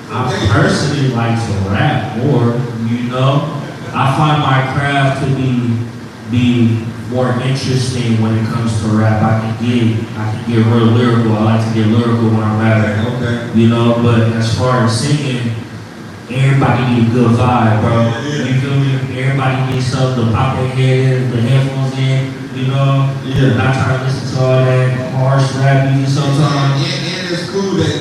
I personally like to rap more, you know. I find my craft to be more interesting when it comes to rap. I can get real lyrical. I like to get lyrical when I'm rapping. Okay. You know, but as far as singing, everybody need a good vibe, bro. Yeah. You feel me? Everybody needs something to pop their head in, the headphones in, you know? Yeah. Not trying to listen to all that harsh rap music sometimes. And it's cool that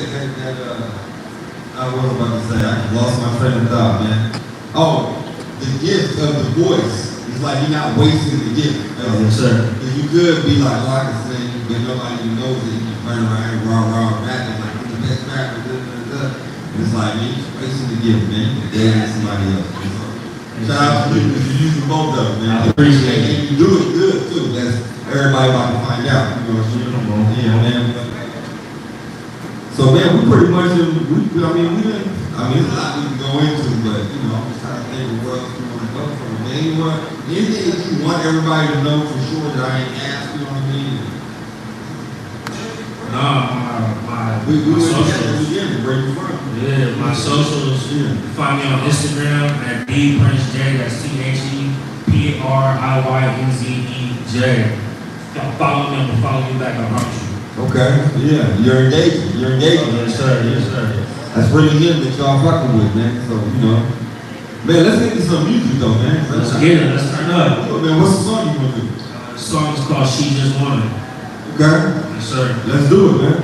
I was about to say, I lost my train of thought, man. Oh, the gift of the voice. It's like you're not wasting the gift. Yes, sir. Because you could be like, oh, I can sing, but nobody even knows it. You can turn around and raw rapping like I'm the best rapper. And it's like, man, you're wasting the gift, man. You're dating somebody else. Shout out to you because you're using both of them, man. I appreciate it. And you do it good too. That's everybody about to find out. You know what I'm saying? Yeah, man. So man, we pretty much there's a lot we can go into, but you know, I'm just trying to think of what else we want to go from. Anything that you want everybody to know for sure that I ain't asked, you know what I mean? My socials. Yeah, my socials. Yeah. You find me on Instagram at @DPrinceJ. That's THEPRIYNZEJ. Follow me, I'm gonna follow you back. I promise you. Okay. Yeah. You're engaging. Yes, sir. Yes, sir. That's really him that y'all fucking with, man. So, you know. Man, let's get to some music though, man. Let's get it. Let's turn up. Oh, man, what's the song you want to do? The song is called She Just Wanted. Okay. Yes, sir. Let's do it, man.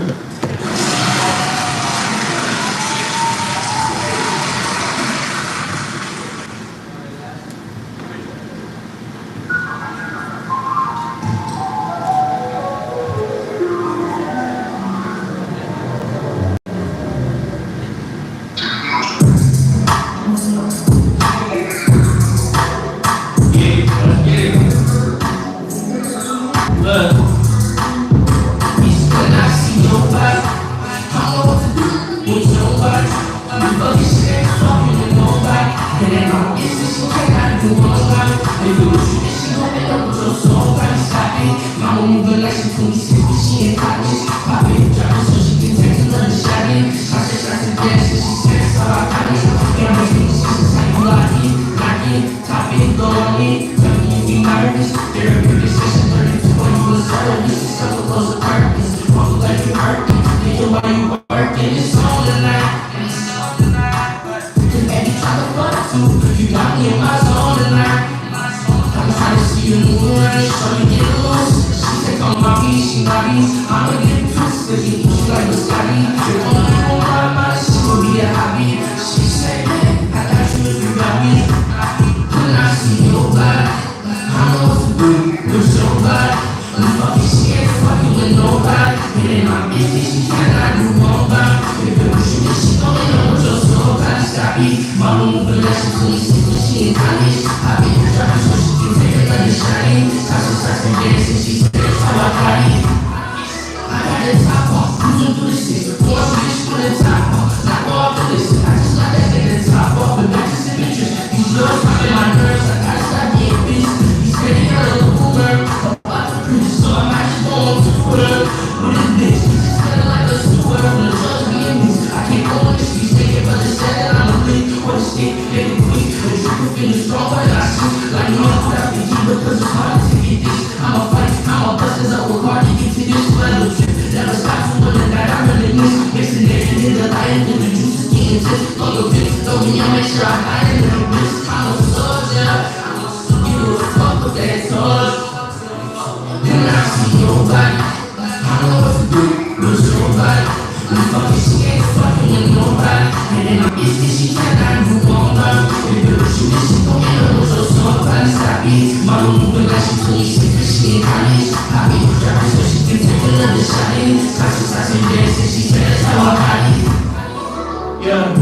Yeah,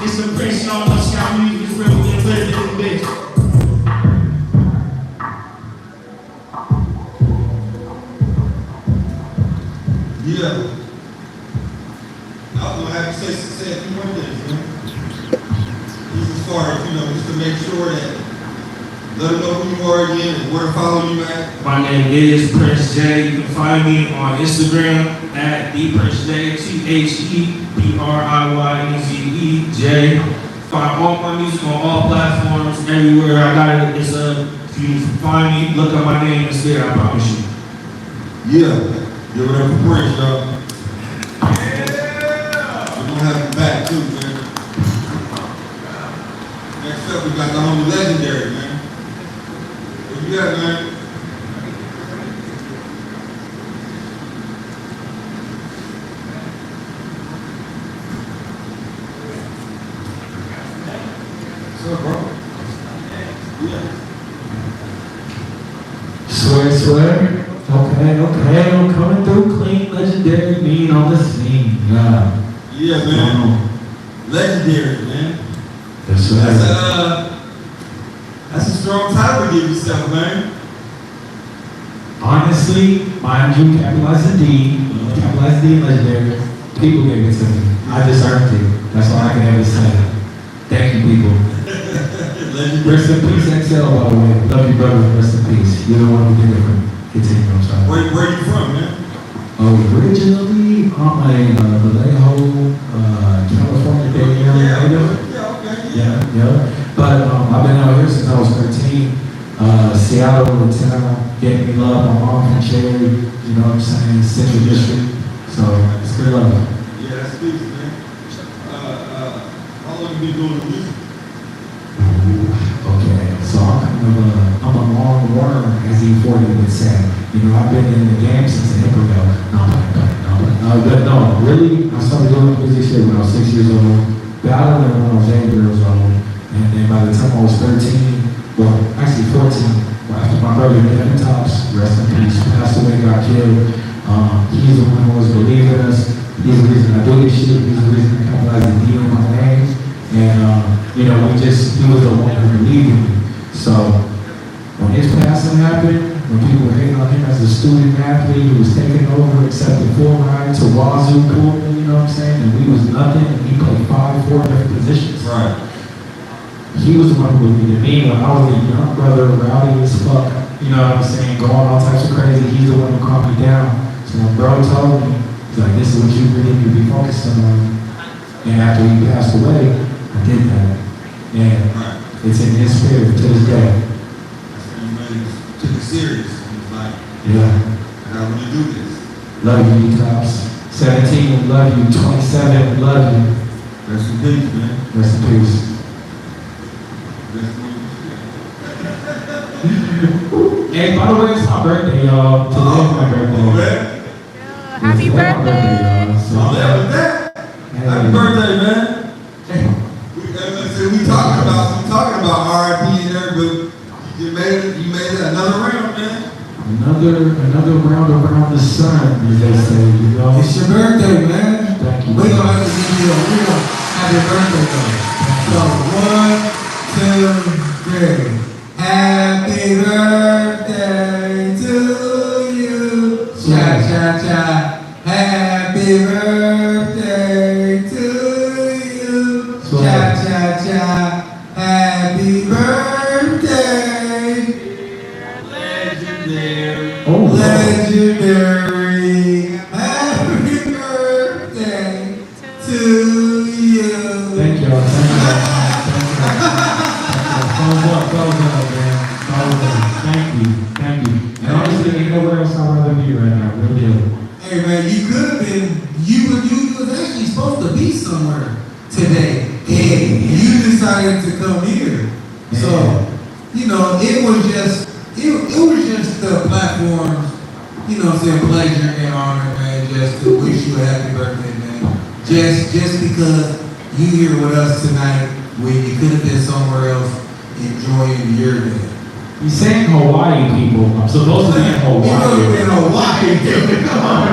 it's a Prince, y'all know Sky music is real, we live in this bitch. Yeah. I was gonna have you say a few more things, man. far as, just to make sure that let them know who you are again and where to follow you at. My name is Prince J. You can find me on Instagram at @theprinceJ, ThePrincezej. Find all my music on all platforms, everywhere. I got it. It's if you find me, look up my name, it's there, I promise you. Yeah. Give it up for Prince, y'all. Yeah. We're gonna have him back too, man. Next up, we got the homie Legendary, man. What you got, man? What's up, bro? Yeah. Swear. Okay, I'm coming through clean, legendary, mean on the scene. Yeah. Yeah, man. Legendary, man. That's right. That's a strong title to give yourself, man. Honestly, mind you, capitalize the D, legendary. People gave it to me. I deserved it. That's all I can ever say. Thank you, people. Rest in peace, XL, by the way. Love you, brother. Rest in peace. You're the one who did it for me. Continue, I'm sorry. Where you from, man? Originally, I'm a Vallejo, California Bay Area native. Yeah. But I've been out here since I was 13. Seattle, the town, gave me love. My mom from Cherry, you know what I'm saying? Central District. So it's good love. Yeah, that's good, man. How long you been doing the music? Okay, so I'm a long worm, as E40 would say. You know, I've been in the game since a hippo ago. No, really, I started doing music shit when I was 6 years old, battling when I was 8 years old, and then by the time I was 13, well, actually 14, after my brother Devin Tops, rest in peace, passed away, got killed. He's the one who always believed in us. He's the reason I do this shit. He's the reason I capitalize the D on my name. And, he was the one who believed in me. So, when his passing happened, when people were hating on him as a student athlete, he was taking over, accepted full ride to Wazoo, Pullman, you know what I'm saying? And we was nothing, and he played 4 different positions. Right. He was the one who believed in me when I was a young brother, rowdy as fuck, you know what I'm saying, going all types of crazy. He's the one who calmed me down. So when bro told me, he's like, this is what you really need to be focused on. And after he passed away, I did that. And it's in his spirit to this day. That's when you really took it serious. And it's like, Yeah. I want to do this. Love you, Tops. 17, we love you. 27, we love you. Rest in peace, man. Rest in peace. Rest in Hey, by the way, it's my birthday, y'all. Today's my birthday. man. Happy It's my birthday! y'all. So, Oh, that was that. Happy birthday, man. We talking about R.I.P. and there, but you made it another round, man. Another round around the sun, as they say, you know. It's your birthday, man. Thank you. We're gonna have to give you a real happy birthday, though. So 1, 2, 3. Happy birthday to you. Cha cha cha. Happy birthday to you. Cha cha cha. Happy birthday. Legendary. Oh, Legendary. Happy birthday to you. thank y'all. Thumbs up, man. Thank you. And honestly, ain't nowhere else I'd rather be right now. Real deal. Hey man, you could have been. You was actually supposed to be somewhere today, and you decided to come here. So, it was just the platform's, pleasure and honor, man, just to wish you a happy birthday, man. Just because you here with us tonight when you could have been somewhere else enjoying your day. You saying Hawaii, people. I'm supposed to be in Hawaii. You in Hawaii, dude. Come on.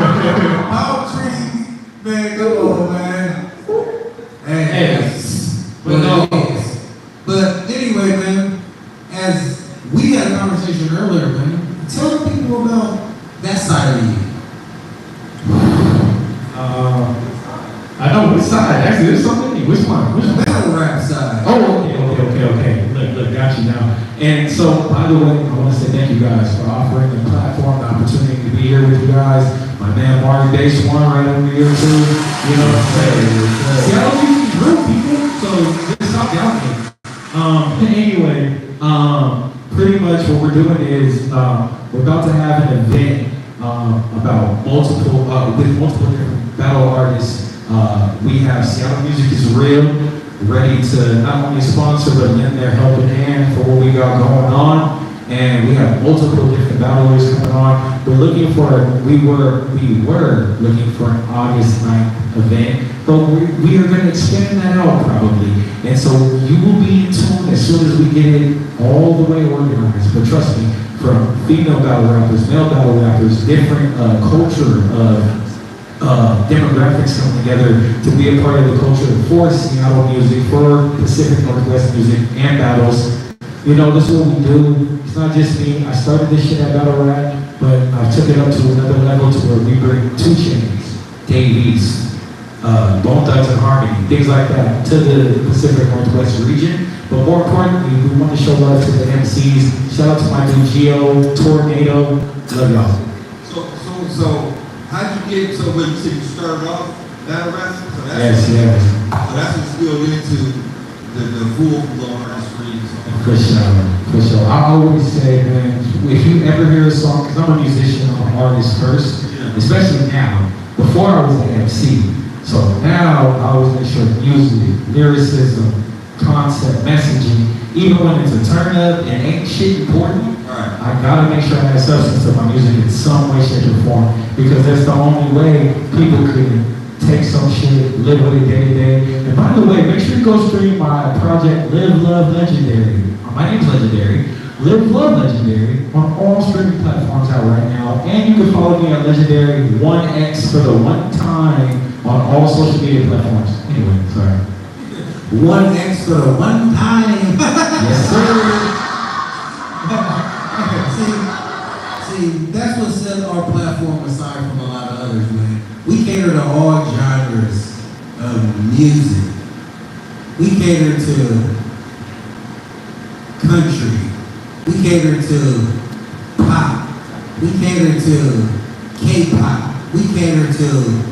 Palm trees, man. Come on, man. Hey, but anyway, man, as we had a conversation earlier, man, tell the people about that side of you. I know which side. Actually, there's so many. Which one? Battle rap side. Oh, okay. got you now. And so, by the way, I want to say thank you guys for offering the platform, the opportunity to be here with you guys. My man Marty Day Swan right over here too. You know what I'm saying? Seattle music is real, people. So just stop down here. Anyway, pretty much what we're doing is we're about to have an event about with multiple different battle artists. We have Seattle Music is Real, ready to not only sponsor but lend their helping hand for what we got going on. And we have multiple different battlers coming on. We were looking for an August 9th event, but we are going to expand that out probably. And so you will be in tune as soon as we get it all the way organized. But trust me, from female battle rappers, male battle rappers, different culture demographics come together to be a part of the culture for Seattle music, for Pacific Northwest music and battles. You know, this is what we do. It's not just me. I started this shit at Battle Rap, but I took it up to another level to where we bring 2 Chainz, Dave East, Bone Thugs and Harmony, things like that to the Pacific Northwest region. But more importantly, we want to show love to the MCs. Shout out to my dude Gio, Tornado. Love y'all. So how'd you get, so when you said you started off battle rap? So Yes. So that's what spilled into the full-blown artistry. For sure. I always say, man, if you ever hear a song, because I'm a musician, I'm an artist first, especially now. Before I was an MC, so now I always make sure music, lyricism, concept, messaging, even when it's a turn up and ain't shit important, I gotta make sure I have substance to my music in some way, shape, or form, because that's the only way people can take some shit, live with it day to day. And by the way, make sure you go stream my project, Live Love Legendary. My name's Legendary. Live Love Legendary on all streaming platforms out right now. And you can follow me on Legendary 1X for the one time on all social media platforms. Anyway, sorry. 1X for the one time. Yes, sir. See, that's what set our platform aside from a lot of others, man. We cater to all genres of music. We cater to country. We cater to pop. We cater to K-pop. We cater to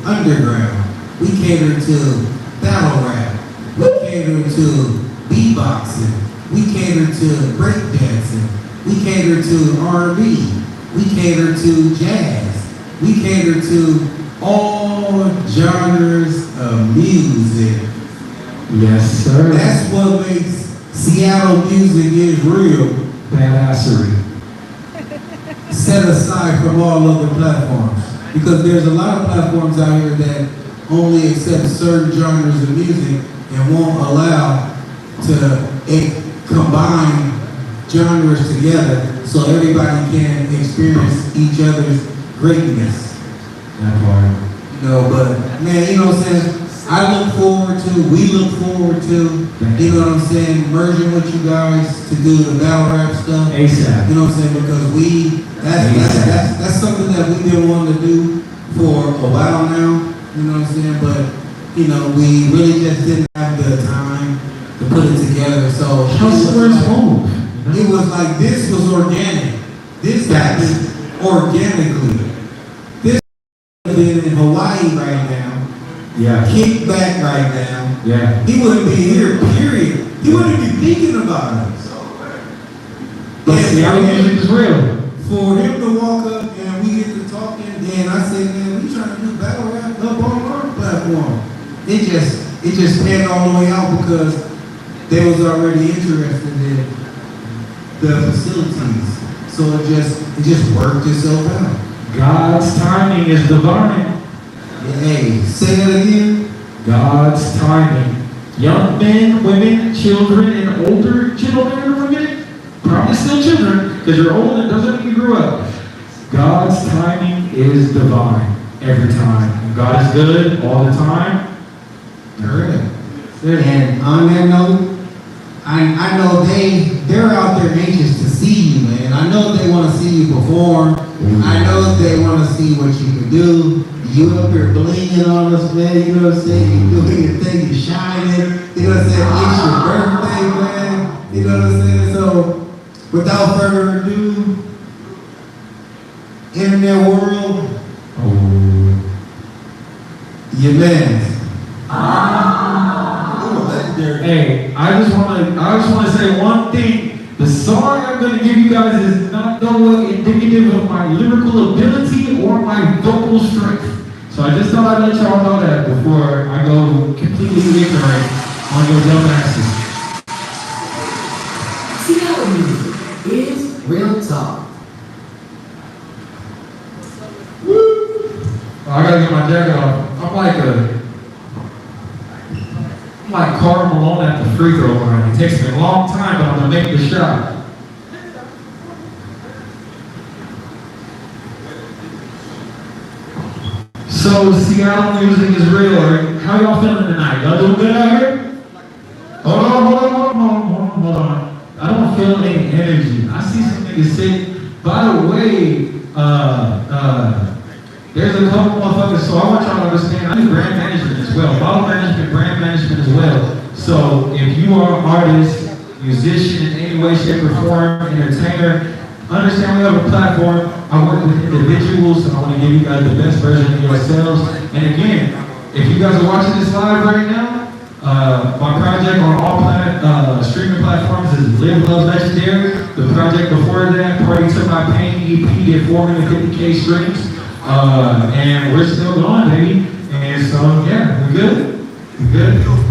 underground. We cater to battle rap. We cater to beatboxing. We cater to breakdancing. We cater to R&B. We cater to jazz. We cater to all genres of music. Yes, sir. That's what makes Seattle music is real. Badassery. Set aside from all other platforms. Because there's a lot of platforms out here that only accept certain genres of music and won't allow to combine genres together so everybody can experience each other's greatness. That part. You know, but man, you know what I'm saying? We look forward to, you know what I'm saying, merging with you guys to do the battle rap stuff. ASAP. You know what I'm saying? Because that's something that we've been wanting to do for a while now. You know what I'm saying? But, you know, we really just didn't have the time to put it together. So it was like this was organic. This happened organically. This is in Hawaii right now. Yeah. Kick back right now. Yeah. He wouldn't be here, period. He wouldn't be thinking about us. But Seattle music is real. For him to walk up and we get to talking, and I said, man, we trying to do battle rap up on our platform. It just panned all the way out because they was already interested in the facilities. So it just worked itself out. God's timing is divine. Hey, say that again. God's timing. Young men, women, children, and older gentlemen and women, probably still children, because you're old and doesn't mean you grew up. God's timing is divine every time. And God is good all the time. All right. And on that note, I know they're out there anxious to see you, man. I know they want to see you perform. I know they want to see what you can do. You up here blinging on us, man. You know what I'm saying? You doing your thing, you shining. You know what I'm saying? It's your birthday, man. You know what I'm saying? So, without further ado, internet world, your man. Hey, I just want to say one thing. The song I'm going to give you guys is not indicative of my lyrical ability or my vocal strength. So I just thought I'd let y'all know that before I go completely ignorant on your dumb asses. Seattle music is real talk. Oh, I gotta get my jacket off. I'm like Karl Malone at the free throw line. It takes me a long time, but I'm gonna make the shot. So Seattle music is real. How y'all feeling tonight? Y'all doing good out here? Hold on. I don't feel any energy. I see some niggas sick. By the way, there's a couple motherfuckers, so I want y'all to understand, I do brand management as well. Bottle management, brand management as well. So if you are an artist, musician in any way, shape, or form, entertainer, understand we have a platform. I work with individuals, and I want to give you guys the best version of yourselves. And again, if you guys are watching this live right now, my project on all streaming platforms is Live Love Legendary. The project before that, Party to My Pain EP, did 450K streams. And we're still going, baby. And so, yeah, we're good. We're good.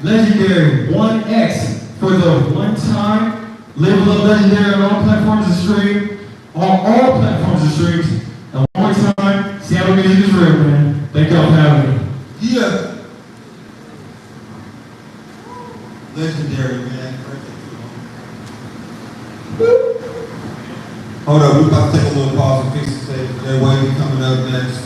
Legendary 1X for the one time. Live Love Legendary on all platforms of stream. On all platforms of streams. And one more time, Seattle music is real, man. Thank y'all for having me. Yeah. Legendary, man. Hold up, we about to take a little pause and fix the stage. That way we coming up next.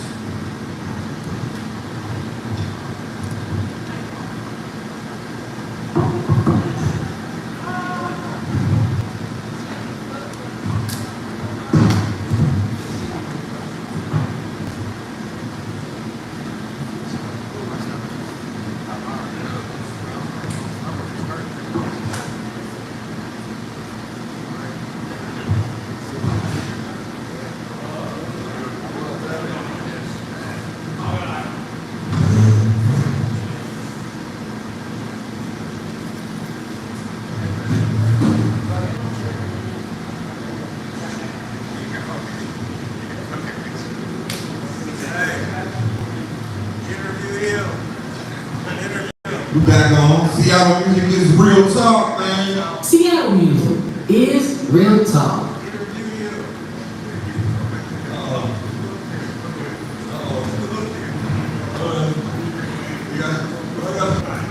We back on. Seattle music is real talk, man. Seattle music is real talk.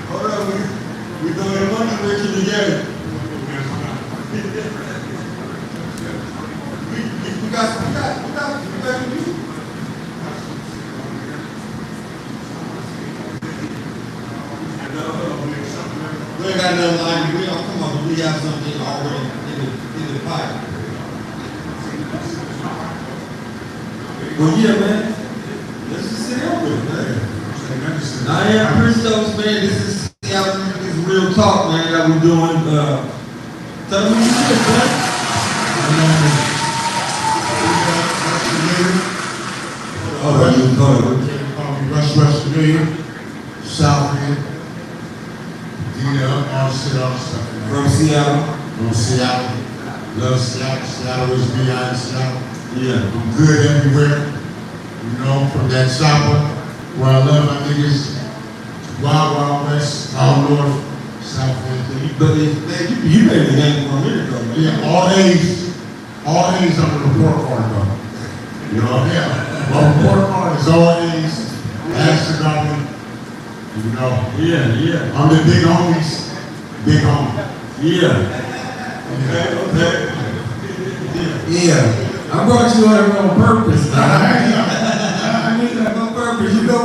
Hold up. We doing money making together. We got you. We ain't got nothing like we don't come up, we have something already in the pipe. Well, yeah, man. Let's just sit down with it, man. I am Chris Stokes, man. This is Seattle Music is real talk, man, that we're doing. Tell me what you did, man. Rush Familiar, Southfield, all stuff. From Seattle. From Seattle. Love Seattle. Seattle is beyond Seattle. Yeah. I'm good everywhere. From that chopper, where I love my niggas, Wild West, all north, South End. But man, you made the game from a minute ago, man. Yeah, all A's on the report card, though. Yeah. My report card is all A's. Ask the government. Yeah. I'm the big homies. Big homie. Yeah. Yeah. I brought you here on purpose, man. On purpose. You know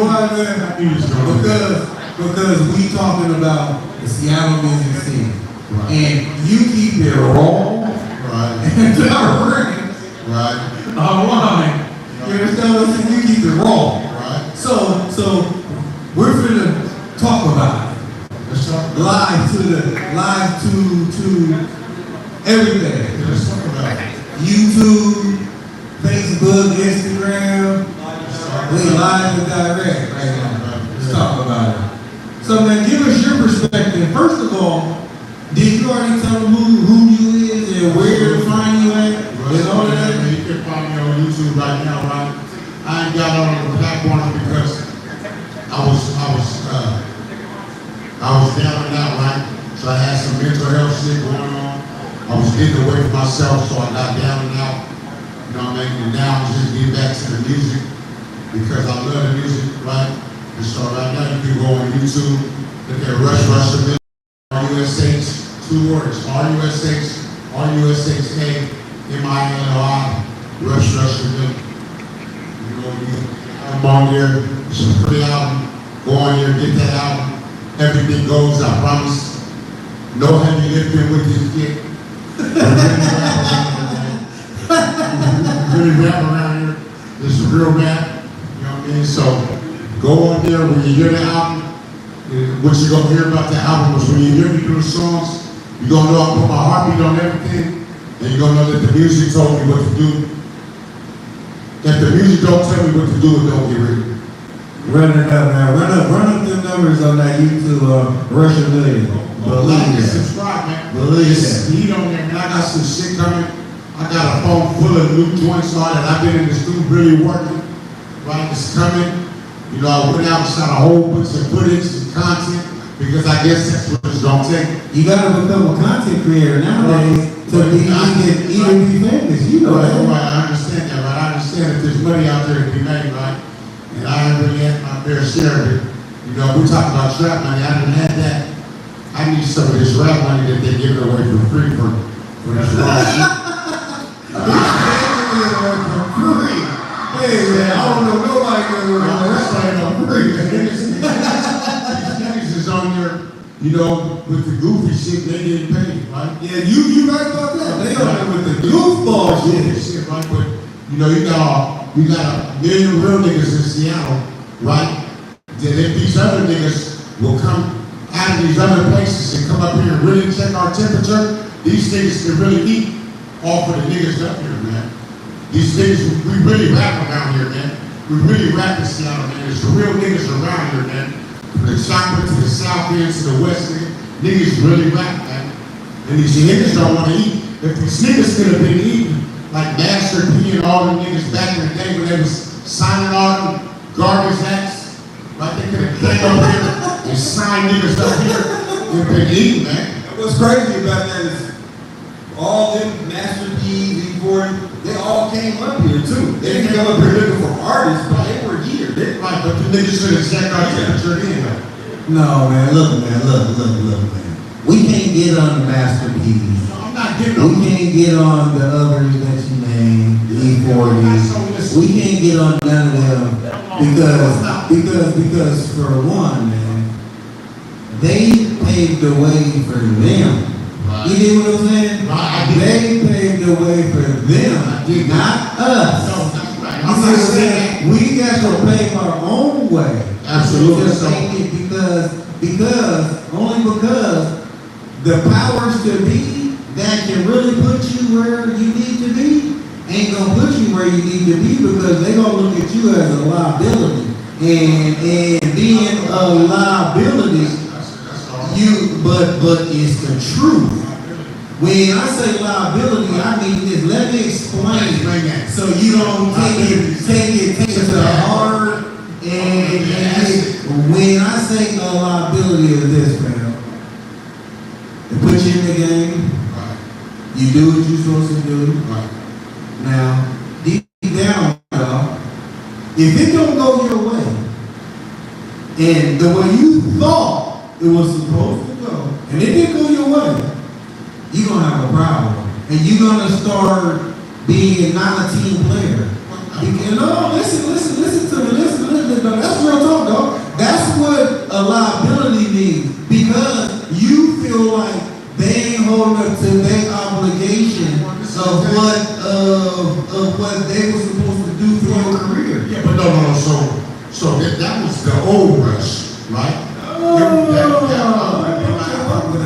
why, man? Because we talking about the Seattle music scene. Right. And you keep it raw Right. and direct. Right. Online. You understand what I'm saying? You keep it raw. Right. So we're finna talk about it. Let's talk about Live to everything. it. Let's talk about it. YouTube, Facebook, Instagram. We live and direct right now. Let's talk about it. So man, give us your perspective. First of all, did you already tell them who you is and where to find you at? And all of that? You can find me on YouTube right now, right? I ain't got on the platform because I was down and out, right? So I had some mental health shit going on. I was getting away from myself, so I got down and out. And now I'm just getting back to the music because I love the music, right? And so right now you can go on YouTube, look at Rush Million, RUSH, 2 words, RUSHK-MILLI, Rush Million. I'm on there, it's a free album, go on there, get that album, everything goes, I promise. No heavy lifting with this shit. Really rap around here. This is real rap. You know what I mean? So go on there when you hear the album. What you're gonna hear about the album is when you hear me do the songs, you're gonna know I put my heartbeat on everything, and you're gonna know that the music told me what to do. If the music don't tell me what to do, it don't get written. Run it up now. Run up the numbers on that YouTube Rush Million. Like and subscribe, man. Believe that. Heat on there, man. I got some shit coming. I got a phone full of new joints on it. I've been in the studio really working. Right, it's coming. I went out and shot a whole bunch of footage and content because I guess that's what it's gonna take. You gotta become a content creator nowadays to even be famous. You know that. Right, I understand that, right? I understand that there's money out there to be made, right? And I haven't really had my fair share of it. You know, we talk about trap money. I didn't have that. I need some of this rap money that they're giving away for free for this raw shit. Hey man, I don't know nobody giving away no rap money for free. These niggas is on there, you know, with the goofy shit they didn't pay, right? Yeah, you right about that. They on there with the goofball shit. Right? But you know, you got a million real niggas in Seattle, right? Then if these other niggas will come out of these other places and come up here and really check our temperature, these niggas can really eat off of the niggas up here, man. These niggas, we really rap around here, man. We really rap in Seattle, man. There's some real niggas around here, man. From the chopper to the south end to the west end, niggas really rap, man. And these niggas don't want to eat. If these niggas could have been eating like Master P and all them niggas back in the day when they was signing all them garbage acts, right? They could have came up here and signed niggas up here and been eating, man. What's crazy about that is all them Master P's, E40, they all came up here too. They didn't come up here looking for artists, but they were here. Right, but the niggas should have checked our temperature in, man. No, man, look, man. We can't get on the Master P's. No, I'm not getting on. We can't get on the others that you named, the E40s. We can't get on none of them because for one, man, they paved the way for them. Right. You get what I'm saying? Right. They paved the way for them, not us. No, that's right. You I'm see not what I'm saying saying? We got to pave our own way. Absolutely. Just take it only because the powers to be that can really put you where you need to be ain't gonna put you where you need to be because they gonna look at you as a liability. And being a liability, but it's the truth. When I say liability, I mean this. Let me explain so you don't take it to heart. And when I say a liability is this, man, they put you in the game. You do what you're supposed to do. Now, deep down, y'all, if it don't go your way, and the way you thought it was supposed to go, and it didn't go your way, you're gonna have a problem. And you're gonna start being not a team player. No, listen to me, listen. That's real talk, dog. That's what a liability means. Because you feel like they ain't holding up to their obligation of what they were supposed to do for your career. Yeah, but no. So that was the old rush, right? Would have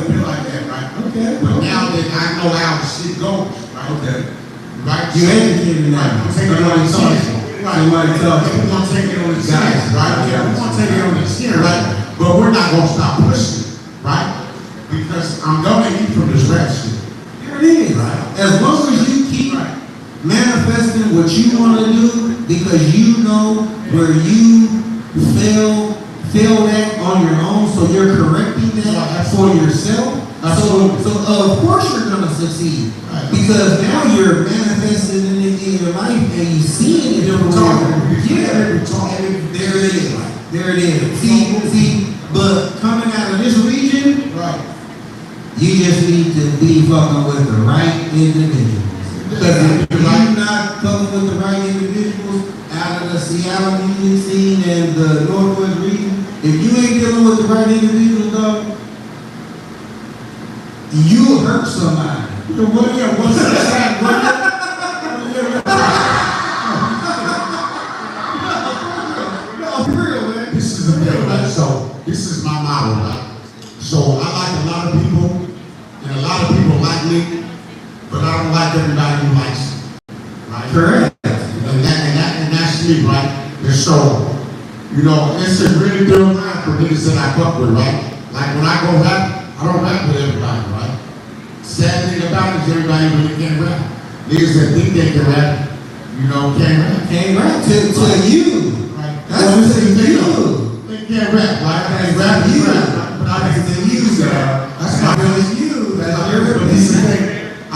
been like that, right? Okay. But now that I know how the shit goes, right? Okay. Right? You educated me now. I'm taking it on the chin. Somebody talk to We're gonna take it on the chin, right? Yeah, we're gonna take it on the chin, right? But we're not gonna stop pushing, right? Because I'm gonna eat from this rap shit. There it is. Right. As long as you keep manifesting what you want to do because you know where you failed at on your own, so you're correcting that for yourself. So of course you're gonna succeed because now you're manifesting in your life and you see it in your life. There it is. See, but coming out of this region, Right. you just need to be fucking with the right individuals. Because if you're not fucking with the right individuals out of the Seattle music scene and the Northwest region, if you ain't dealing with the right individuals, dog, you'll hurt somebody. What's that? This is the thing, right? So this is my model, right? So I like a lot of people, and a lot of people like me, but I don't like everybody who likes me, right? Correct. And that's me, right? And so, you know, it's a really good line for niggas that I fuck with, right? Like when I go rap, I don't rap with everybody, right? Sad thing about it is everybody really can't rap. Niggas that think they can rap, you know, can't rap. Can't rap to you. Right? That's to you. They can't rap, right? They rap, you. but I think That's you, sir. that's my That's you. That's your but this is the thing. I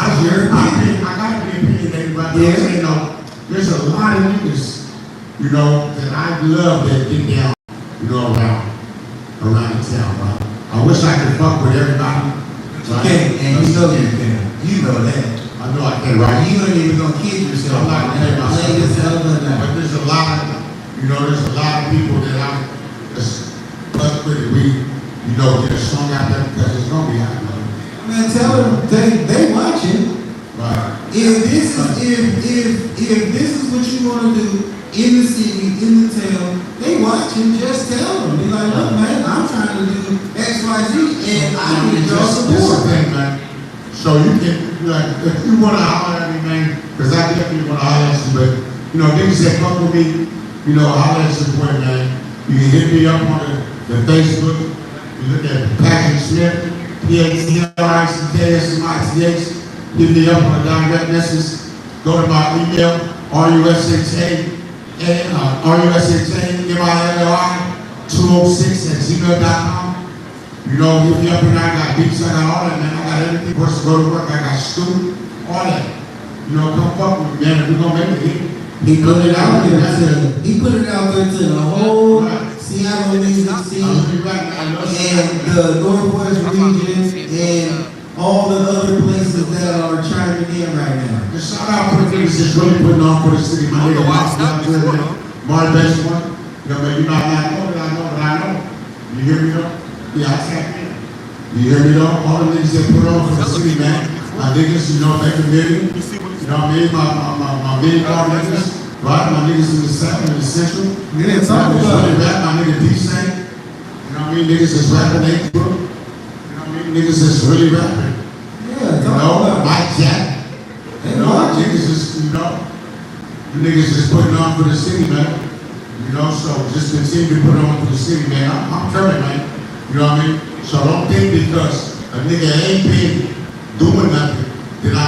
gotta be opinionated, right? Yeah. Because, you know, there's a lot of niggas, you know, that I love that get down, you know, around. around the town, right? I wish I could fuck with everybody. Okay, and you know you can. You know that. I know I can, right? You ain't even gonna kid yourself. I'm not gonna kid myself. Play yourself or But not. there's a lot of, there's a lot of people that I'm just fuck with it. We, get a song out there because it's gonna be out there. Man, tell them they watching. Right. If this is what you want to do in the city, in the town, they watching. Just tell them. Be like, look, man, I'm trying to do X, Y, Z, and I need your This support. thing, man. So you can, if you want to holler at me, man, because I definitely want to holler at you, but, niggas that fuck with me, holler at your boy, man. You can hit me up on the Facebook. You look at Patrick Smith, PATRICKSMITH. Hit me up on a direct message. Go to my email, RUSHA206@gmail.com. Hit me up and I got beats, I got all that, man. I got everything. First to go to work, I got school, all that. Come fuck with me, man. If we're gonna make it, He put it out there to the whole Seattle music scene and the Northwest region and all the other places that are chiming in right now. And shout out for the niggas that's really putting on for the city. My nigga, Mark best one. Man, I know that I know. You hear me though? Yeah, I tap in. You hear me though? All the niggas that put on for the city, man. My niggas, make a million. My million dollar niggas. Right? My niggas in the south and the central. Yeah, talk about it. Rap, my nigga D-Saint. Niggas that's rapping H-Brook. Niggas that's really rapping. Yeah, talk about it. Mike Jack. Niggas is, you niggas is putting on for the city, man. So just continue to put on for the city, man. I'm coming, man. You know what I mean? So don't think because a nigga ain't been doing nothing that I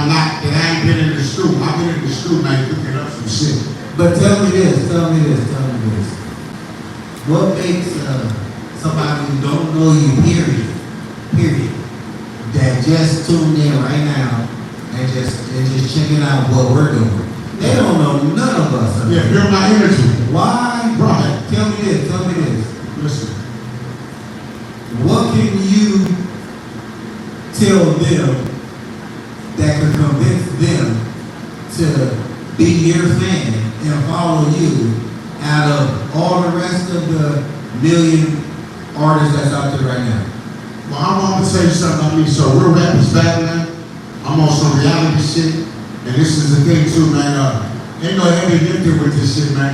ain't been in the school. I've been in the school, man, cooking up some shit. But tell me this. What makes somebody who don't know you, period, that just tuned in right now and just checking out what we're doing? They don't know none of us. Yeah, feel my energy. Why? Right. Tell me this. Listen. What can you tell them that could convince them to be your fan and follow you out of all the rest of the million artists that's out there right now? Well, I'm gonna tell you something about me. So real rap is back, man. I'm on some reality shit. And this is the thing too, man. Ain't no heavy lifting with this shit, man.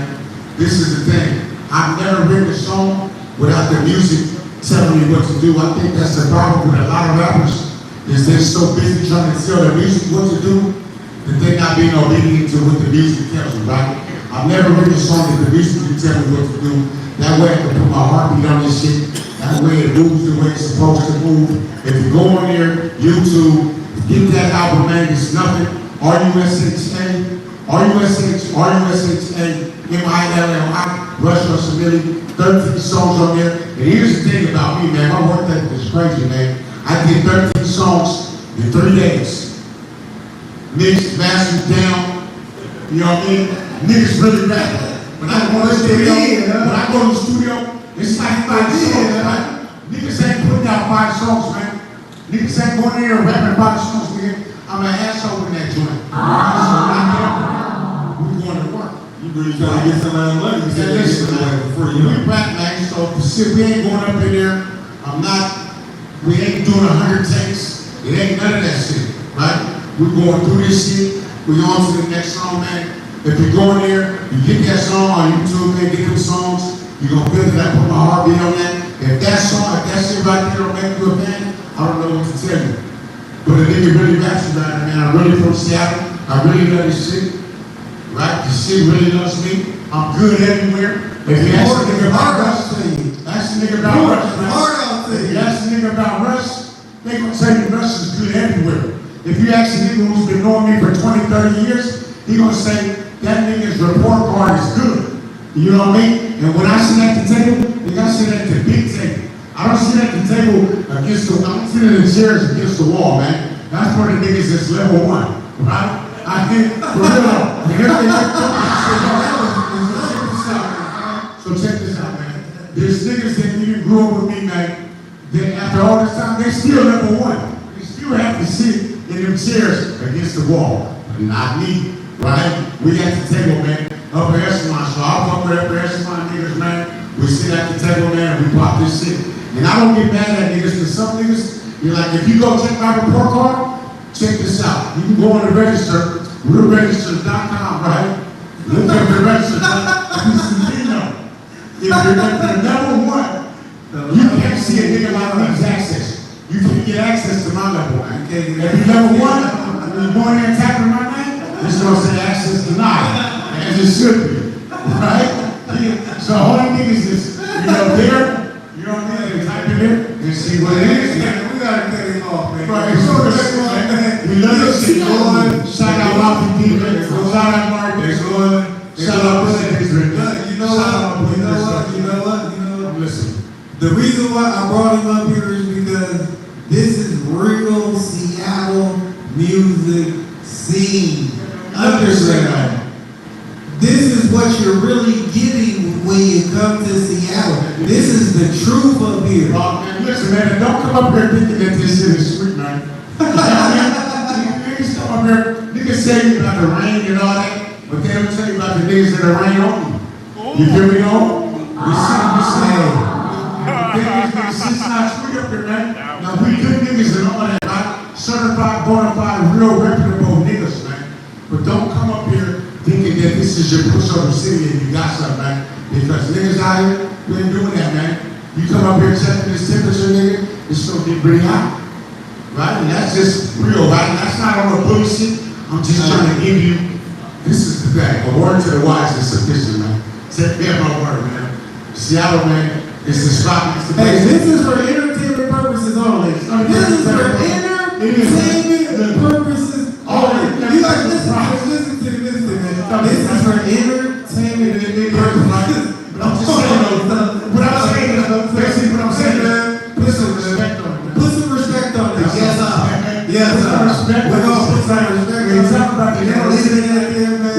This is the thing. I've never written a song without the music telling me what to do. I think that's the problem with a lot of rappers, is they're so busy trying to tell the music what to do that they're not being obedient to what the music tells them, right? I've never written a song that the music can tell me what to do. That way I can put my heartbeat on this shit. That way it moves the way it's supposed to move. If you go on there, YouTube, get that album, man, it's nothing. R-U-S-H-A-M-I-L-L-I, Rush Millie, 13 songs on there. And here's the thing about me, man, my work ethic is crazy, man. I did 13 songs in 3 days. Mixed, mastered down, you know what I mean? Niggas really rap. When I go to the studio, it's like 5 songs, right? Niggas ain't putting out 5 songs, man. Niggas ain't going there and rapping 5 songs, man. I'm an asshole in that joint. We're going to work. You really trying to get some of that money. You said this is for free. We rap, man, so shit, we ain't going up in there. We ain't doing 100 takes. It ain't none of that shit, right? We're going through this shit. We're on to the next song, man. If you go in there, you get that song on YouTube, man, get them songs. You're going to feel that, put my heartbeat on that. If that shit right there don't make you a fan, I don't know what to tell you. But a nigga really raps about it, man. I'm really from Seattle. I really love this shit. Right? This shit really loves me. I'm good everywhere. If you ask a nigga about Rush, ask a nigga about Rush, man. If you ask a nigga about Rush, they gonna tell you Rush is good everywhere. If you ask a nigga who's been knowing me for 20, 30 years, he gonna say that nigga's report card is good. You know what I mean? And when I sit at the table, nigga, I sit at the big table. I don't sit at the table against the wall. I'm sitting in the chairs against the wall, man. That's for the niggas that's level 1, right? I think, for real, so check this out, man. There's niggas that even grew up with me, man, then after all this time, they still number one. They still have to sit in them chairs against the wall. But not me, right? We at the table, man. Upper echelon. So I fuck with upper echelon niggas, man. We sit at the table, man, and we pop this shit. And I don't get mad at niggas, because some niggas, you're like, if you go check my report card, check this out. You can go on the register, realregisters.com, right? Look at the register. If you're number one, you can't see a nigga like needs access. You can get access to my level, man. If you're number one, when you go in there and tapping my name, it's gonna say access denied, as it should be, right? So all the niggas is, there, you know what I mean? Type in there and see what it is. We gotta cut it off, man. Right, it's so man. We love this shit going. Shout out Rocky P. Shout out Mark. Shout out Bush. You know what? Listen. The reason why I brought him up here is because this is real Seattle music scene. Understand? This is what you're really getting when you come to Seattle. This is the truth up here. Man, listen, man, don't come up here thinking that this shit is sweet, man. Niggas come up here, niggas say about the rain and all that, but they don't tell you about the niggas that are rain on you. You feel me, though? We see. It's not sweet up here, man. Now, we good niggas and all that, right? Certified, bona fide, real reputable niggas, man. But don't come up here thinking that this is your pushover city and you got something, man. Because niggas out here, we ain't doing that, man. You come up here checking this temperature, nigga, it's gonna get pretty hot. Right? And that's just real, right? That's not on the bullshit. I'm just trying to give you, this is the thing. A word to the wise is sufficient, man. Take me at my word, man. Seattle, man, it's the spot. Hey, this is for entertainment purposes only. This is for entertainment purposes only. You like listen to this, man. This is for entertainment purposes. But I'm just saying, what I'm saying, basically what I'm saying, man, put some respect on it. Put some respect on it. Yes, sir. Yes, sir. We're gonna put some respect. We're talking about the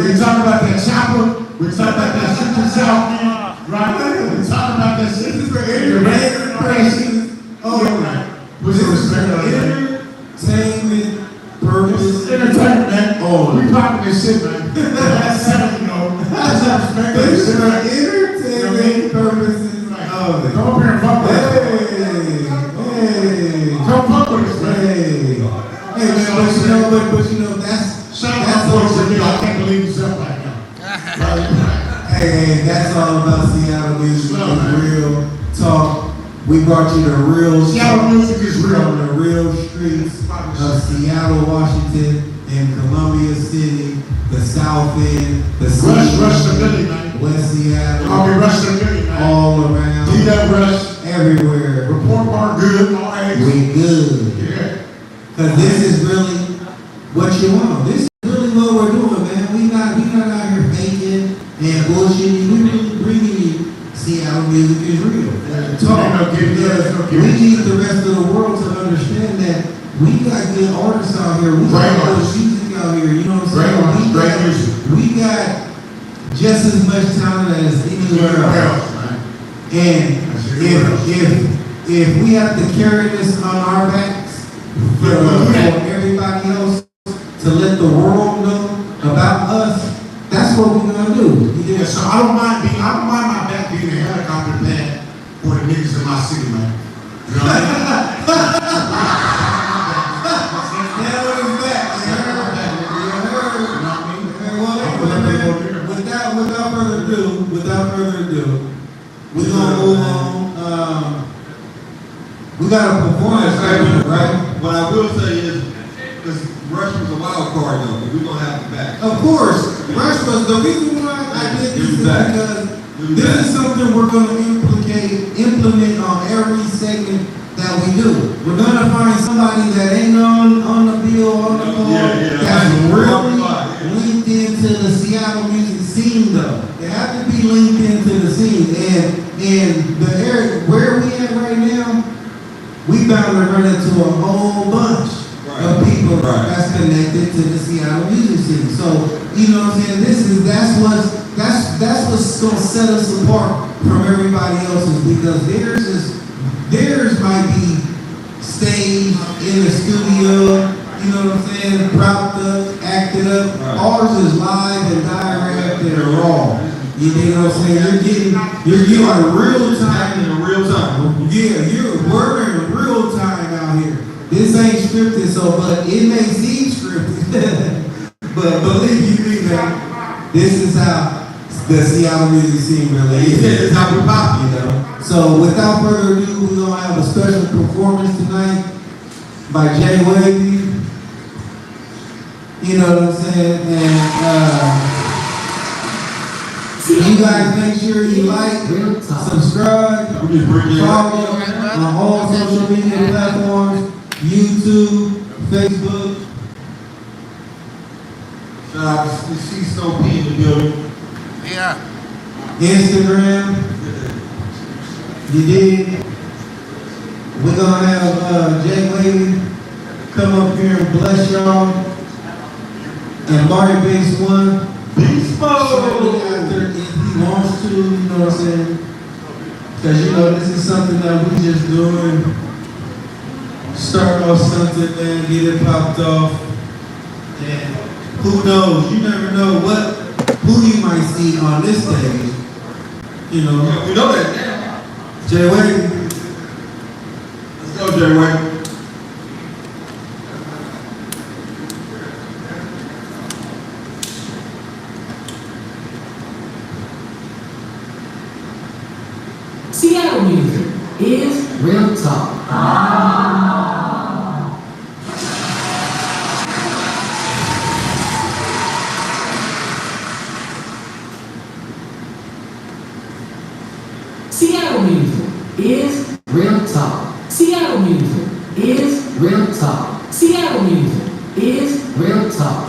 we're talking about that chopper. We're talking about that shit to South, right? We're talking about that shit. This is for entertainment. Oh, right. Put some respect on it. Entertainment purpose. Entertainment, man. Oh, we popping this shit, man. That's something, you know. That's respect. This is for entertainment purposes. Oh, come up here and fuck with us. Hey. Come fuck with us, man. Hey, man, but you know, that's I can't believe yourself right now. Hey, that's all about Seattle music. Real talk. We brought you the real Seattle music is real. On the real streets of Seattle, Washington, and Columbia City, the South End, the Rush the Billy, man. West Seattle. I'll be Rush the Billy, man. All around. D-Dub Rush. Everywhere. Report Park good. All right. We good. Yeah. Cause this is really what you want. This is really what we're doing, man. We not out here faking and bullshitting. We really bringing you Seattle music is real. Talk. We need the rest of the world to understand that we got good artists out here. We got good music out here. You know what I'm saying? We got just as much talent as anywhere else. And if we have to carry this on our backs for everybody else to let the world know about us, that's what we're gonna do. Yeah, so I don't mind my back being a helicopter pad for the niggas in my city, man. You know what I mean? Without further ado, we're gonna move on. We got a performance right? What I will say is, because Rush was a wild card though, but we're gonna have him back. Of course, Rush was the reason why I did this is because this is something we're gonna implement on every segment that we do. We're gonna find somebody that ain't on the bill, on the call, that's really linked into the Seattle music scene though. They have to be linked into the scene. And the area where we at right now, we bound to run into a whole bunch of people that's connected to the Seattle music scene. So, you know what I'm saying? That's what's gonna set us apart from everybody else's, because theirs is theirs might be staged in the studio, you know what I'm saying, propped up, acted up. Ours is live and direct and raw. You know what I'm saying? You're on real time. In real time. Yeah, we're in real time out here. This ain't scripted, so but it may seem scripted. But believe you me, man, this is how the Seattle music scene really is. This is how we pop, You know. So without further ado, we're gonna have a special performance tonight by Jay Wavy. You know what I'm saying? And you guys make sure you like, subscribe, follow on all social media platforms, YouTube, Facebook. Shout out to C Snow P in the building. Yeah. Instagram. You did. We're gonna have Jay Wavy come up here and bless y'all. And Marty Bass 1. Beast Shortly mode. after, if he wants to, you know what I'm saying? Because you know, this is something that we just doing. Start off something, man, get it popped off. And who knows? You never know who you might see on this stage. You know. Yeah, we know that now. Jay Wavy. Let's go, Jay Wayne. Seattle music is real talk. Seattle music is real talk. Seattle music is real talk. Seattle music is real talk.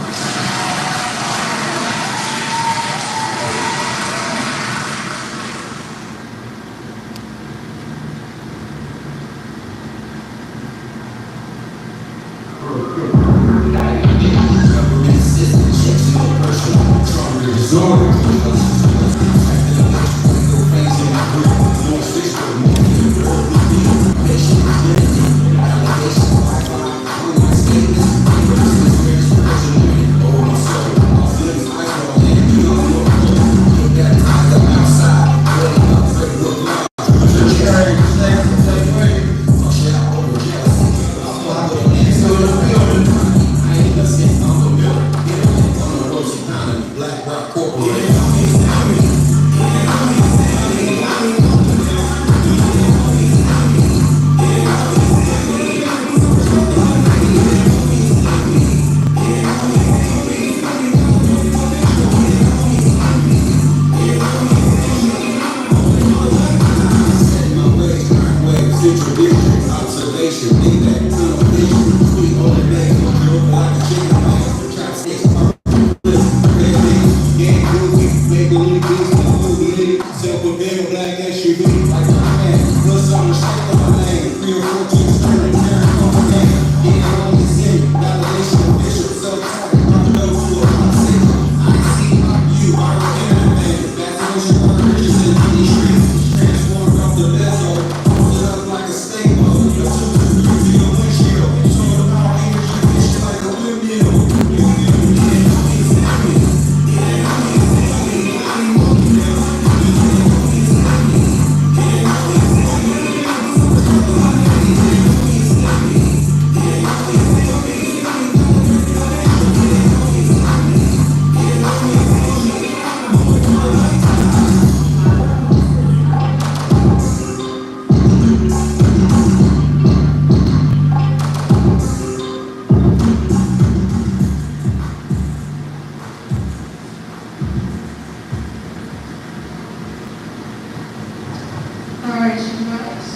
Alright, you guys.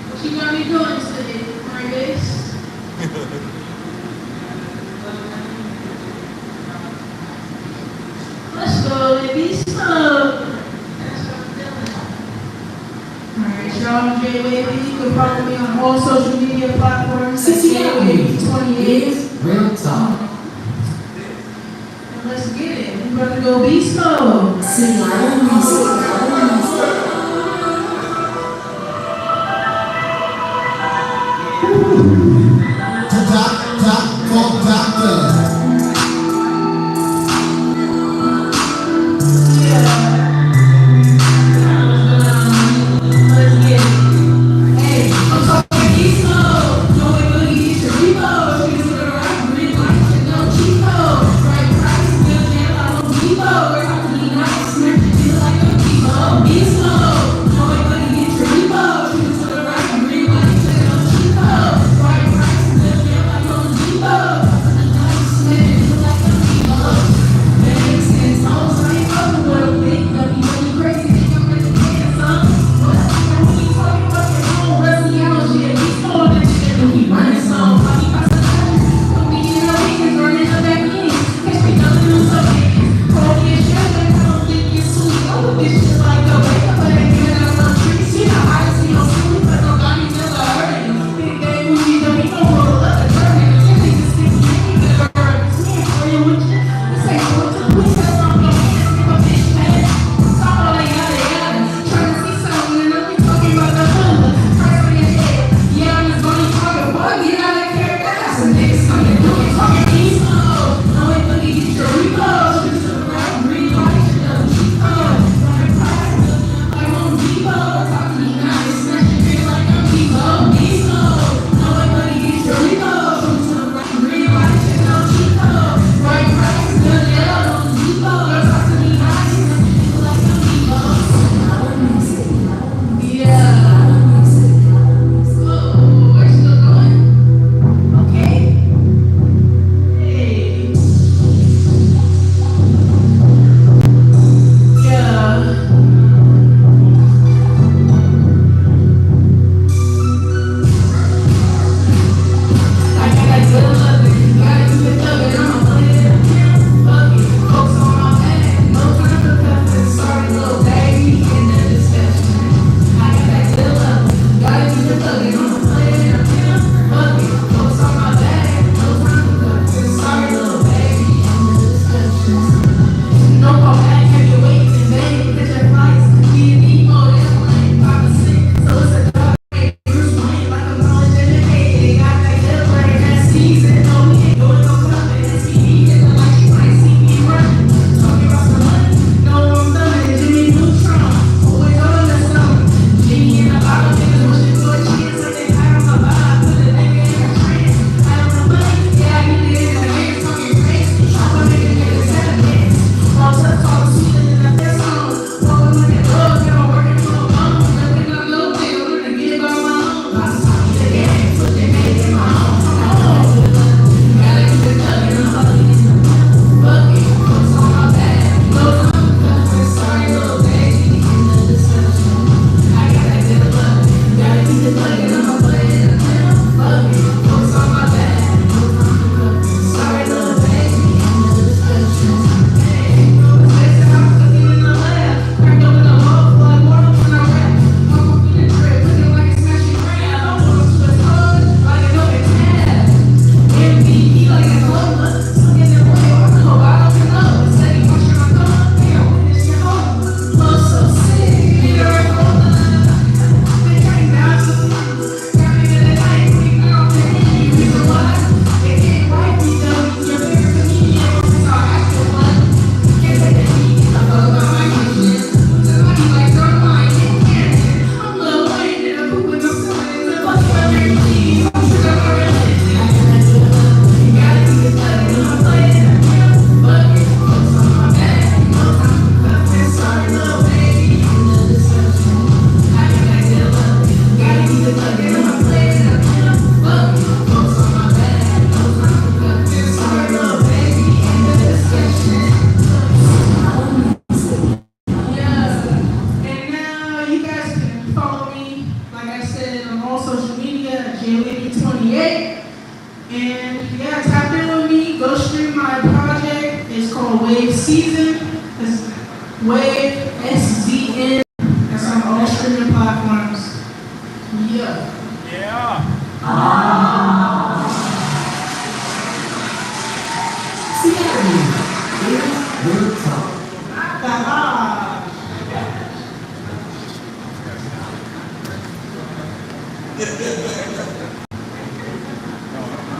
What you gonna be doing today, my bass? Let's go, baby. Stop. That's what I'm doing. Alright, y'all, Jay Wavy. You can follow me on all social media platforms. Seattle music 28. is real talk. And let's get it. We're gonna go beast mode. Seattle music.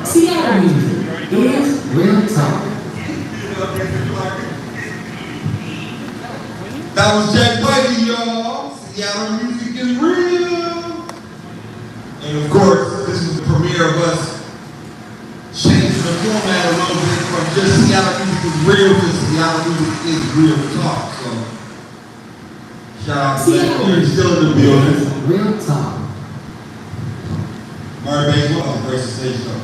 Seattle music is real talk. That was Jack Whitey, y'all. Seattle music is real. And of course, this is the premiere of us changing the format a little bit from just Seattle music is real to Seattle music is real talk. So, shout out to Black Beard, still in the building. Real talk. Murray Banks, welcome to Grace Stage Show.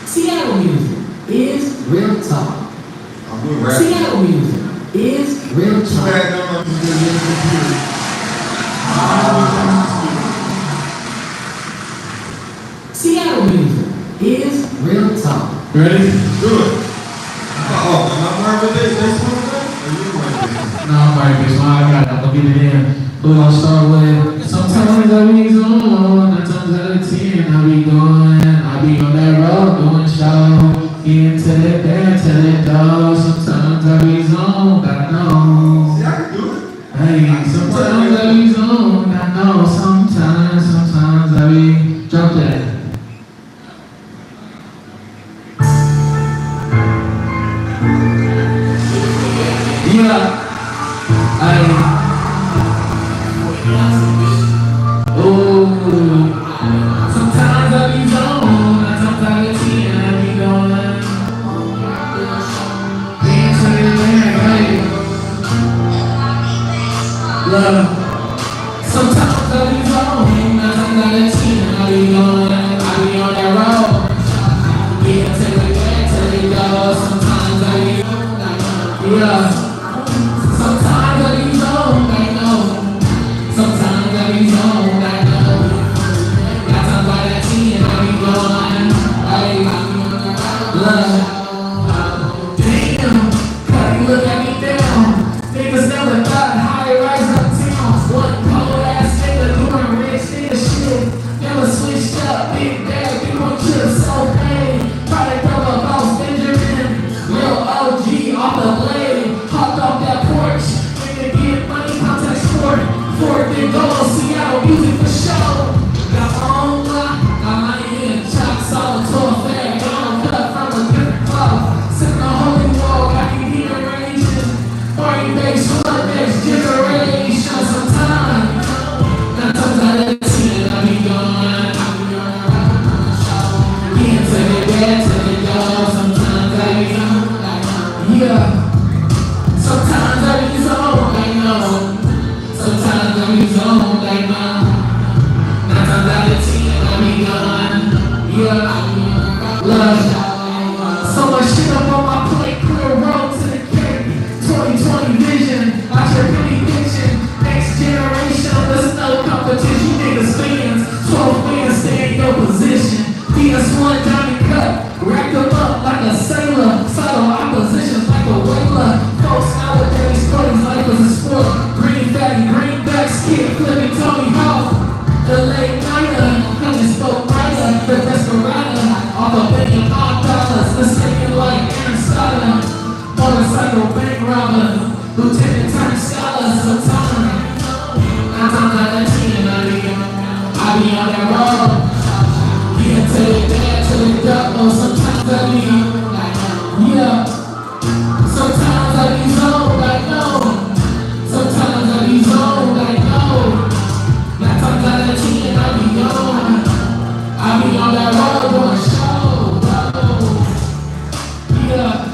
Seattle music is real talk. I'm doing rap. Seattle music is real talk. Seattle music is real talk. Ready? Do it. Oh, am I Marvin Day? Next one today? Or you Marvin Day? No, I'm right, bitch. I got it. I'm gonna get it in. We're gonna start with sometimes I be on, 9 times out of 10 I be going. I be on that road doing show. Get to that bed, to that door. Sometimes I be zoned, I know. See, I can do it. Hey, sometimes I be zoned, I know. Sometimes I be drop that. Yeah. Sometimes I be zoned, 9 times out of 10 I be going. Dance to the land, hey. Love. Sometimes I be zoned, 9 times out of 10 I be going. I be on that road. Yeah, take it back, take it go. Sometimes I be, yeah. Sometimes I be zoned, I know. Sometimes I be zoned, I know. 9 times out of 10 I be going. Hey, love. Damn, how you look at me down? Niggas never thought high rise uptown. One cold ass nigga doing rich nigga shit. Never switched up, big bag, big one chip, so paid. Product of a boss, Benjamin. Real OG off the blade. Hopped off that porch. Nigga get money, contact sport. Fort big gold, Seattle music for show. Got my own block, got my in. Chop solid to a fag. Got cut from a different cloth. Sitting on holy wall, got you heat arranging. Party base, flood base, generation. Sometimes, 9 times out of 10 I be going. Can't take it back, take it go. Sometimes I be on, yeah. Sometimes I be zoned, I know. Sometimes I be zoned, I know. 9 times out of 10 I be gone, yeah. Love. So much shit up on my plate, clear road to the cake. 2020 vision, out your penny kitchen. Next generation, there's no competition. You niggas fans, 12 fans stay in your position. PS1 Johnny Cut, rack them up like a sailor. Subtle oppositions like a whaler. Folks nowadays, studies life as a sport. Green fatty, greenbacks, kid flipping Tony Hawk. The late nighter, honey spoke brighter. The desperado, off a billion $5. Mistaken like Aaron Stoddard. Motorcycle bank robber, lieutenant turned scholar. Sometimes, 9 times out of 10 I be on that road. Yeah, take it back to the double. Sometimes I be, yeah. Sometimes I be zoned, I know. Sometimes I be zoned, I know. 9 times out of 10 I be gone. I be on that road doing show, yeah.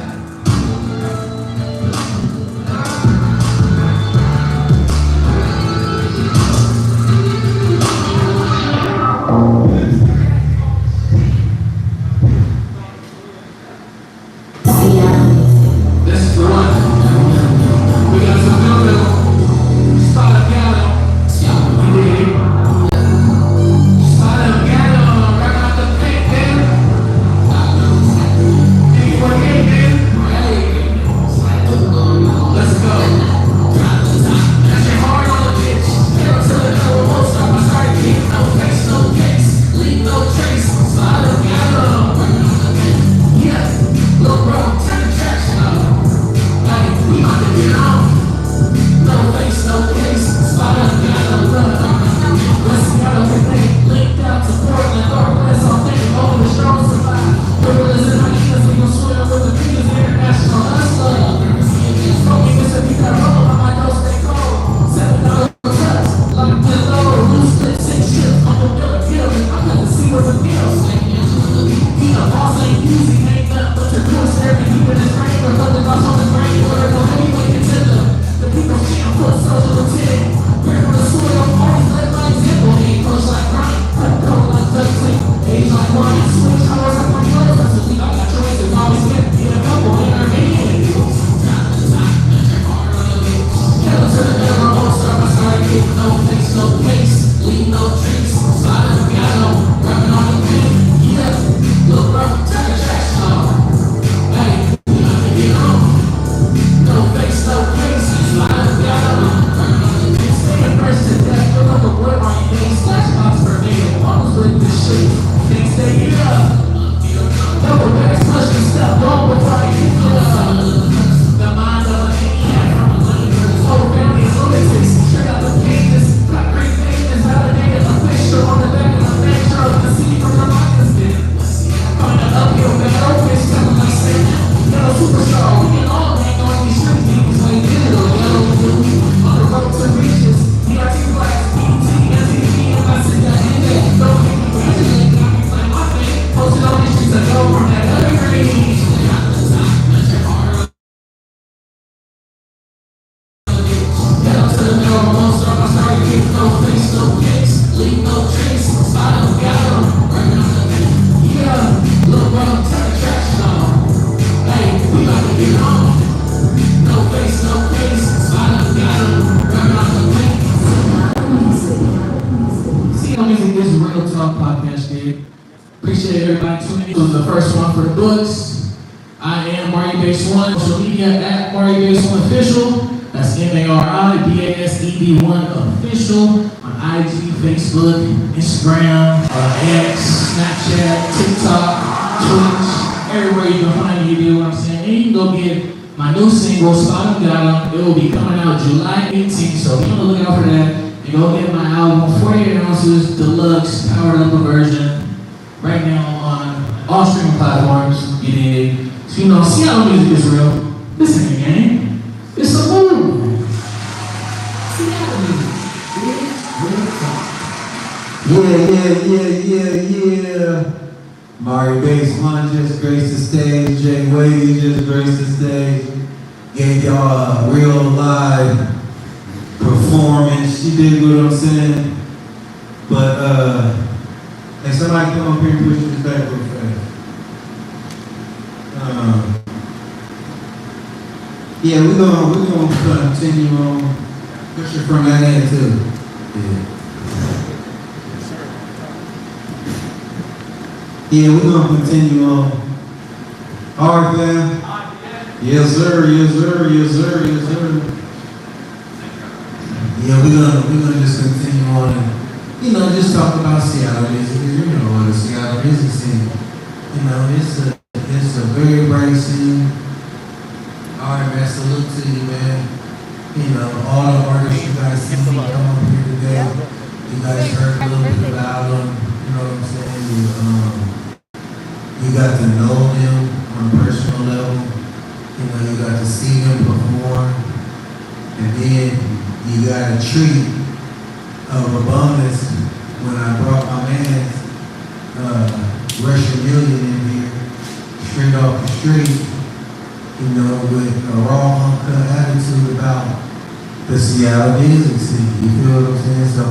Appreciate everybody tuning in. This was the first one for the books. I am Mario Base One. Social media at Mario Base One Official. That's MARIBASED1 Official on IG, Facebook, Instagram, X, Snapchat, TikTok, Twitch, everywhere you can find me. You know what I'm saying? And you can go get my new single, Spot Got 'em. It will be coming out July 18th, so be on the lookout for that. And go get my album, 48 ounces, deluxe, powered up version, right now on all streaming platforms. You dig? So you know, Seattle music is real. This ain't a game. It's a movement. Seattle music is real talk. Yeah. Mario Base One just graced the stage. Jay Wavy just graced the stage. Gave y'all a real live performance. You dig what I'm saying? But hey, somebody come up here and push this back real fast. Yeah, we're gonna continue on. Push it from that end too. Yeah, we're gonna continue on. All right, fam. Yes, sir. Yeah, we're gonna just continue on and just talk about Seattle music. You know what the Seattle music scene. It's a very bright scene. All right, man. Salute to you, man. All the artists you guys see come up here today. You guys heard a little bit about them. You know what I'm saying? You got to know them on a personal level. You got to see them perform. And then you got a treat of abundance when I brought my man, Russian Million in here, straight off the street, with a raw uncut attitude about the Seattle music scene. You feel what I'm saying? So,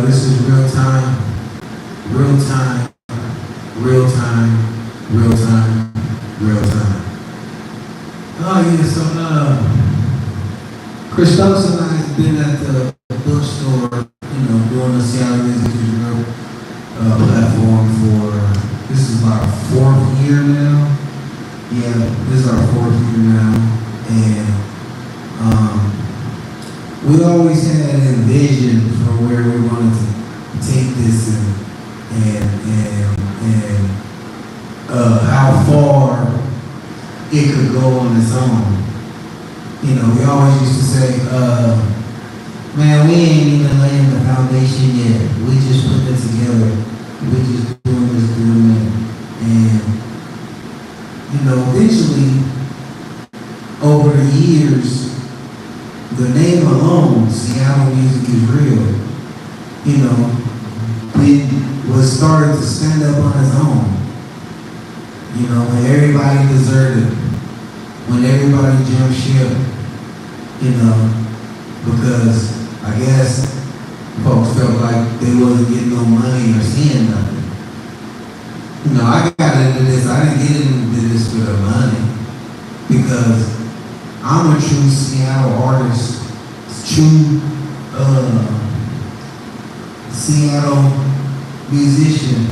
this is real time. Oh yeah, so Christos and I have been at the bookstore, doing the Seattle Music Israel platform for, this is our 4th year now. Yeah, this is our 4th year now. And we always had a vision for where we wanted to take this and how far it could go on its own. We always used to say, man, we ain't even laying the foundation yet. We just putting it together. We just doing this. And, eventually, over the years, the name alone, Seattle Music is Real, was started to stand up on its own. When everybody deserted, when everybody jumped ship, because I guess folks felt like they wasn't getting no money or seeing nothing. I got into this, I didn't get into this for the money, because I'm a true Seattle artist, true Seattle musician,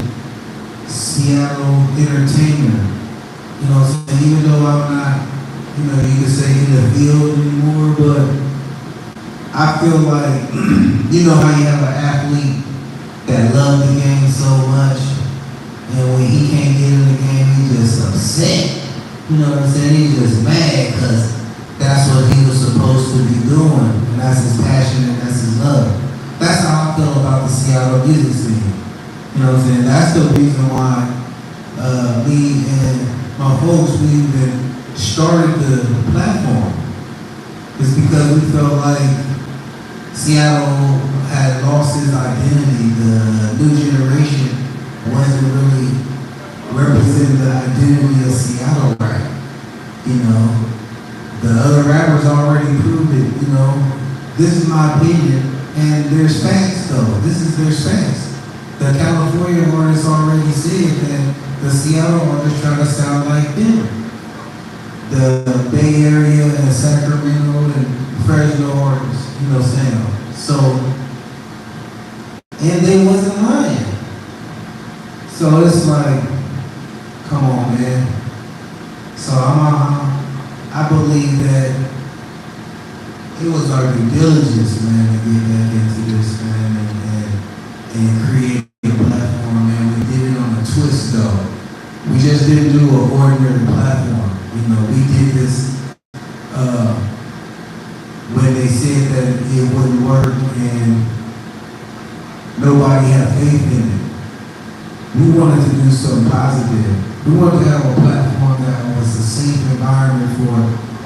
Seattle entertainer. Even though I'm not, you could say in the field anymore, but I feel like, how you have an athlete that loves the game so much, and when he can't get in the game, he's just upset. You know what I'm saying? He's just mad because that's what he was supposed to be doing, and that's his passion and that's his love. That's how I feel about the Seattle music scene. You know what I'm saying? That's the reason why me and my folks, we even started the platform. It's because we felt like Seattle had lost its identity. The new generation wasn't really representing the identity of Seattle rap. The other rappers already proved it. This is my opinion, and there's facts though. This is their facts. The California artists already said that the Seattle artists try to sound like them. The Bay Area and Sacramento and Fresno artists, sound. So, and they wasn't lying. So it's it's like, come on, man. So I believe that it was our due diligence, man, to get back into this, man, and create a platform, man. We did it on a twist, though. We just didn't do an ordinary platform. You know, we did this when they said that it wouldn't work and nobody had faith in it. We wanted to do something positive. We wanted to have a platform that was a safe environment for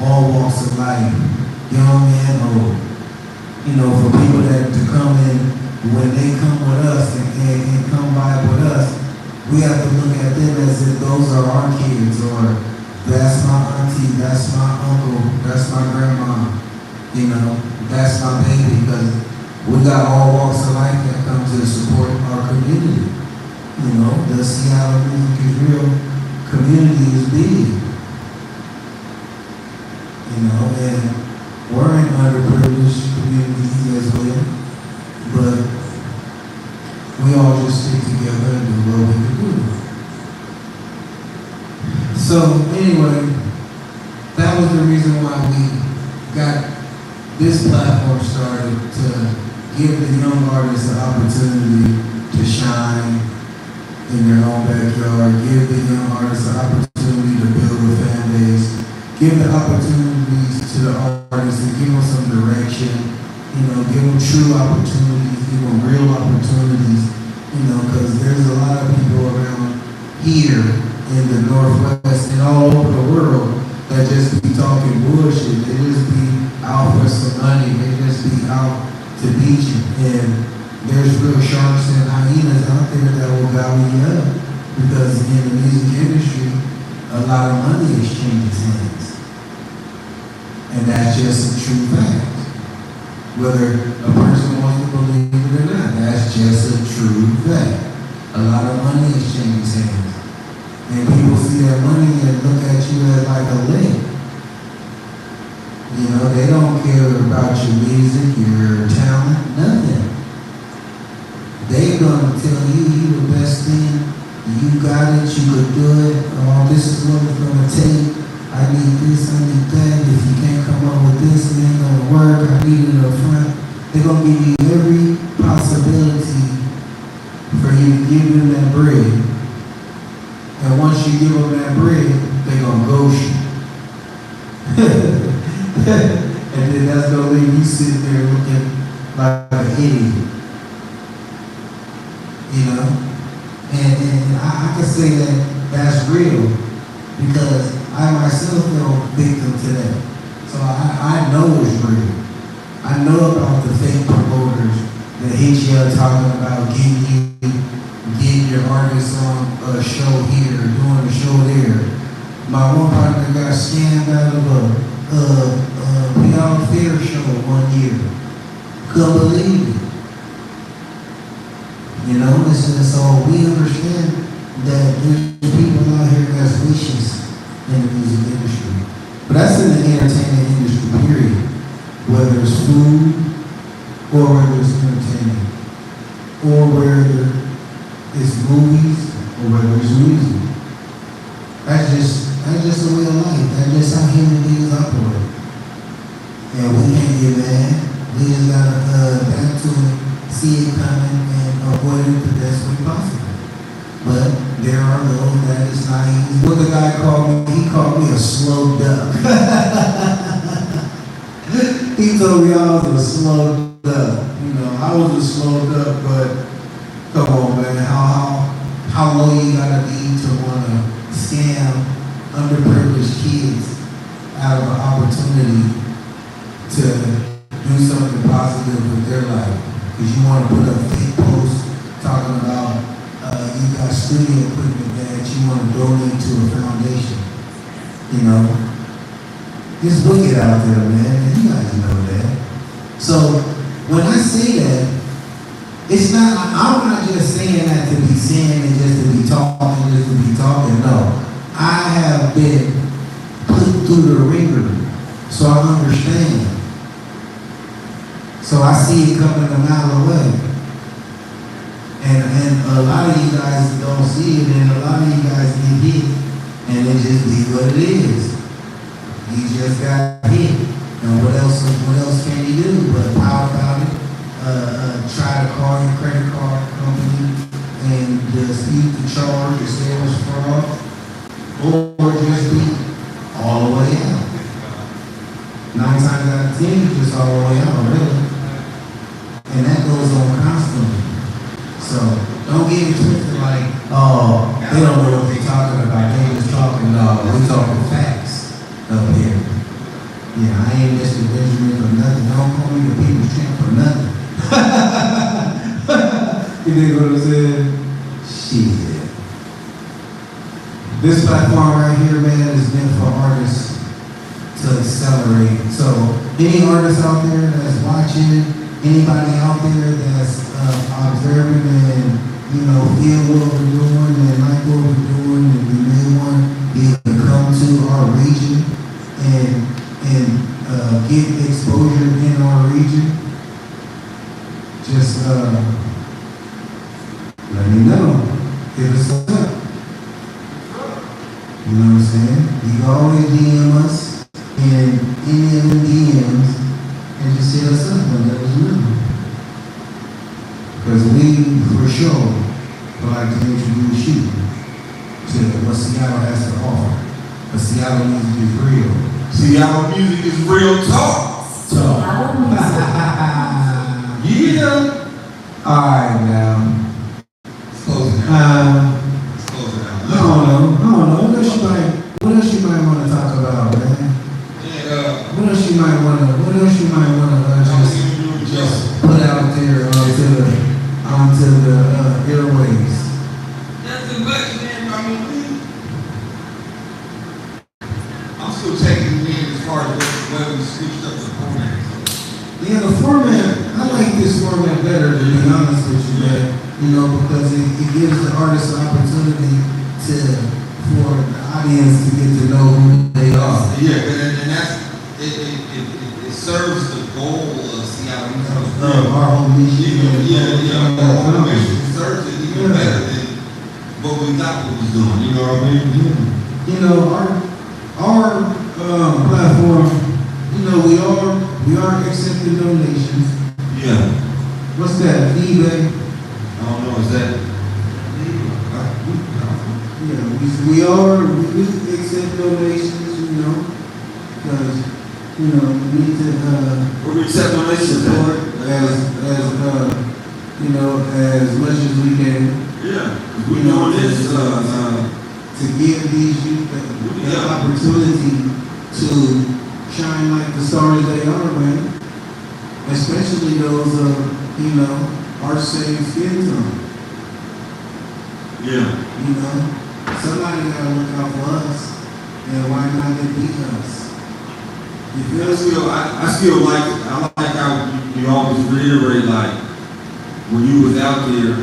all walks of life, young and old. You know, for people that to come in, when they come with us and come by with us, we have to look at them as if those are our kids, or that's my auntie, that's my uncle, that's my grandma. You know, that's my baby, because we got all walks of life that come to support our community. You know, the Seattle Music is Real community is big. You know, and we're in underprivileged communities as well, but we all just stick together and do what we can do. So anyway, that was the reason why we got this platform started, to give the young artists an opportunity to shine in their own backyard, give the young artists an opportunity to build a fan base, give the opportunities to the artists and give them some direction, you know, give them true opportunities, give them real opportunities, you know, because there's a lot of people around here in the Northwest and all over the world that just be talking bullshit. They just be out for some money. They just be out to beat you. And there's real sharks and hyenas out there that will gobble you up, because in the music industry, a lot of money exchanges hands. And that's just a true fact. Whether a person wants to believe it or not, that's just a true fact. A lot of money exchanges hands. And people see that money and look at you as like a link. You know, they don't care about your music, your talent, nothing. They're gonna tell you the best thing, you got it, you could do it, oh, this is what it's gonna take, I need this, I need that, if you can't come up with this, it ain't gonna work, I need it up front. They're gonna give you every possibility for you to give them that bread. And once you give them that bread, they're gonna ghost you. And then that's gonna leave you sitting there looking like an idiot. You know? And I can say that that's real, because I myself fell victim to that. So I know it's real. I know about the fake promoters that hit you up talking about getting your artists on a show here, doing a show there. My one partner got scammed out of a Beyond Fair show one year. Couldn't believe it. You know, so we understand that there's people out here that's vicious in the music industry. But that's in the entertainment industry, period. Whether it's food, or whether it's entertainment, or whether it's movies, or whether it's music. That's just the way of life. That's just how human beings operate. And we can't get mad. We just gotta adapt to it, see it coming, and avoid it the best way possible. But there are those that is naive. What the guy called me, he called me a slow duck. He told me I was a slow duck. You know, I was a slow duck, but come on, man, how low you gotta be to wanna scam underprivileged kids out of an opportunity to do something positive with their life? Because you want to put up fake posts talking about you got studio equipment that you want to donate to a foundation. You know, it's wicked out there, man, and you guys know that. So when I say that, it's not, I'm not just saying that to be saying it, just to be talking, no. I have been put through the ringer, so I understand. So I see it coming a mile away. And And a lot of you guys don't see it, and a lot of you guys get hit, and it just be what it is. He just got hit, and what else can he do but pout about it, try to call your credit card company and dispute the charge or say it was fraud, or just be all the way out. 9 times out of 10, you're just all the way out, really. And that goes on constantly. So don't get it twisted like, oh, they don't know what they're talking about. They just talking, we talking facts up here. Yeah, I ain't Mr. Benjamin for nothing. Don't call me the people's champ for nothing. You dig what I'm saying? Shit. This platform right here, man, is meant for artists to accelerate. So any artists out there that's watching, anybody out there that's observing and, feel what we're doing and like what we're doing, and we may want to come to our region and get exposure in our region, just let me know. Hit us up. You know what I'm saying? You can always DM us in any of the DMs and just hit us up and let us know. Because we, for sure, would like to introduce you to what Seattle has to offer. But Seattle music is real. Seattle music is real talk. Yeah. All right, now. Let's close it out. Let's close it out. I don't know. What else you might want to talk about, man? Yeah, What else you might want to just put out there onto the airwaves? nothing much, man. I mean, I'm still taking it in as far as the way we switched up the format. Yeah, the format, I like this format better, to be honest with you, man. Because it gives the artist an opportunity for the audience to get to know who they are. Yeah, and that's it serves the goal of Seattle music. Our whole mission. Our whole mission serves it even better than what we thought we was doing. You know what I mean? Our platform, we are accepting donations. Yeah. What's that? eBay? I don't know. Is that? Yeah, we accept donations, because, we need to, We accept donations. support as much as we can. Yeah. We doing this. To give these youth the opportunity to shine like the stars they are, man. Especially those our same skin tone. Yeah. Somebody gotta look out for us, and why not it be us? I still like how you always reiterate, like, when you was out there,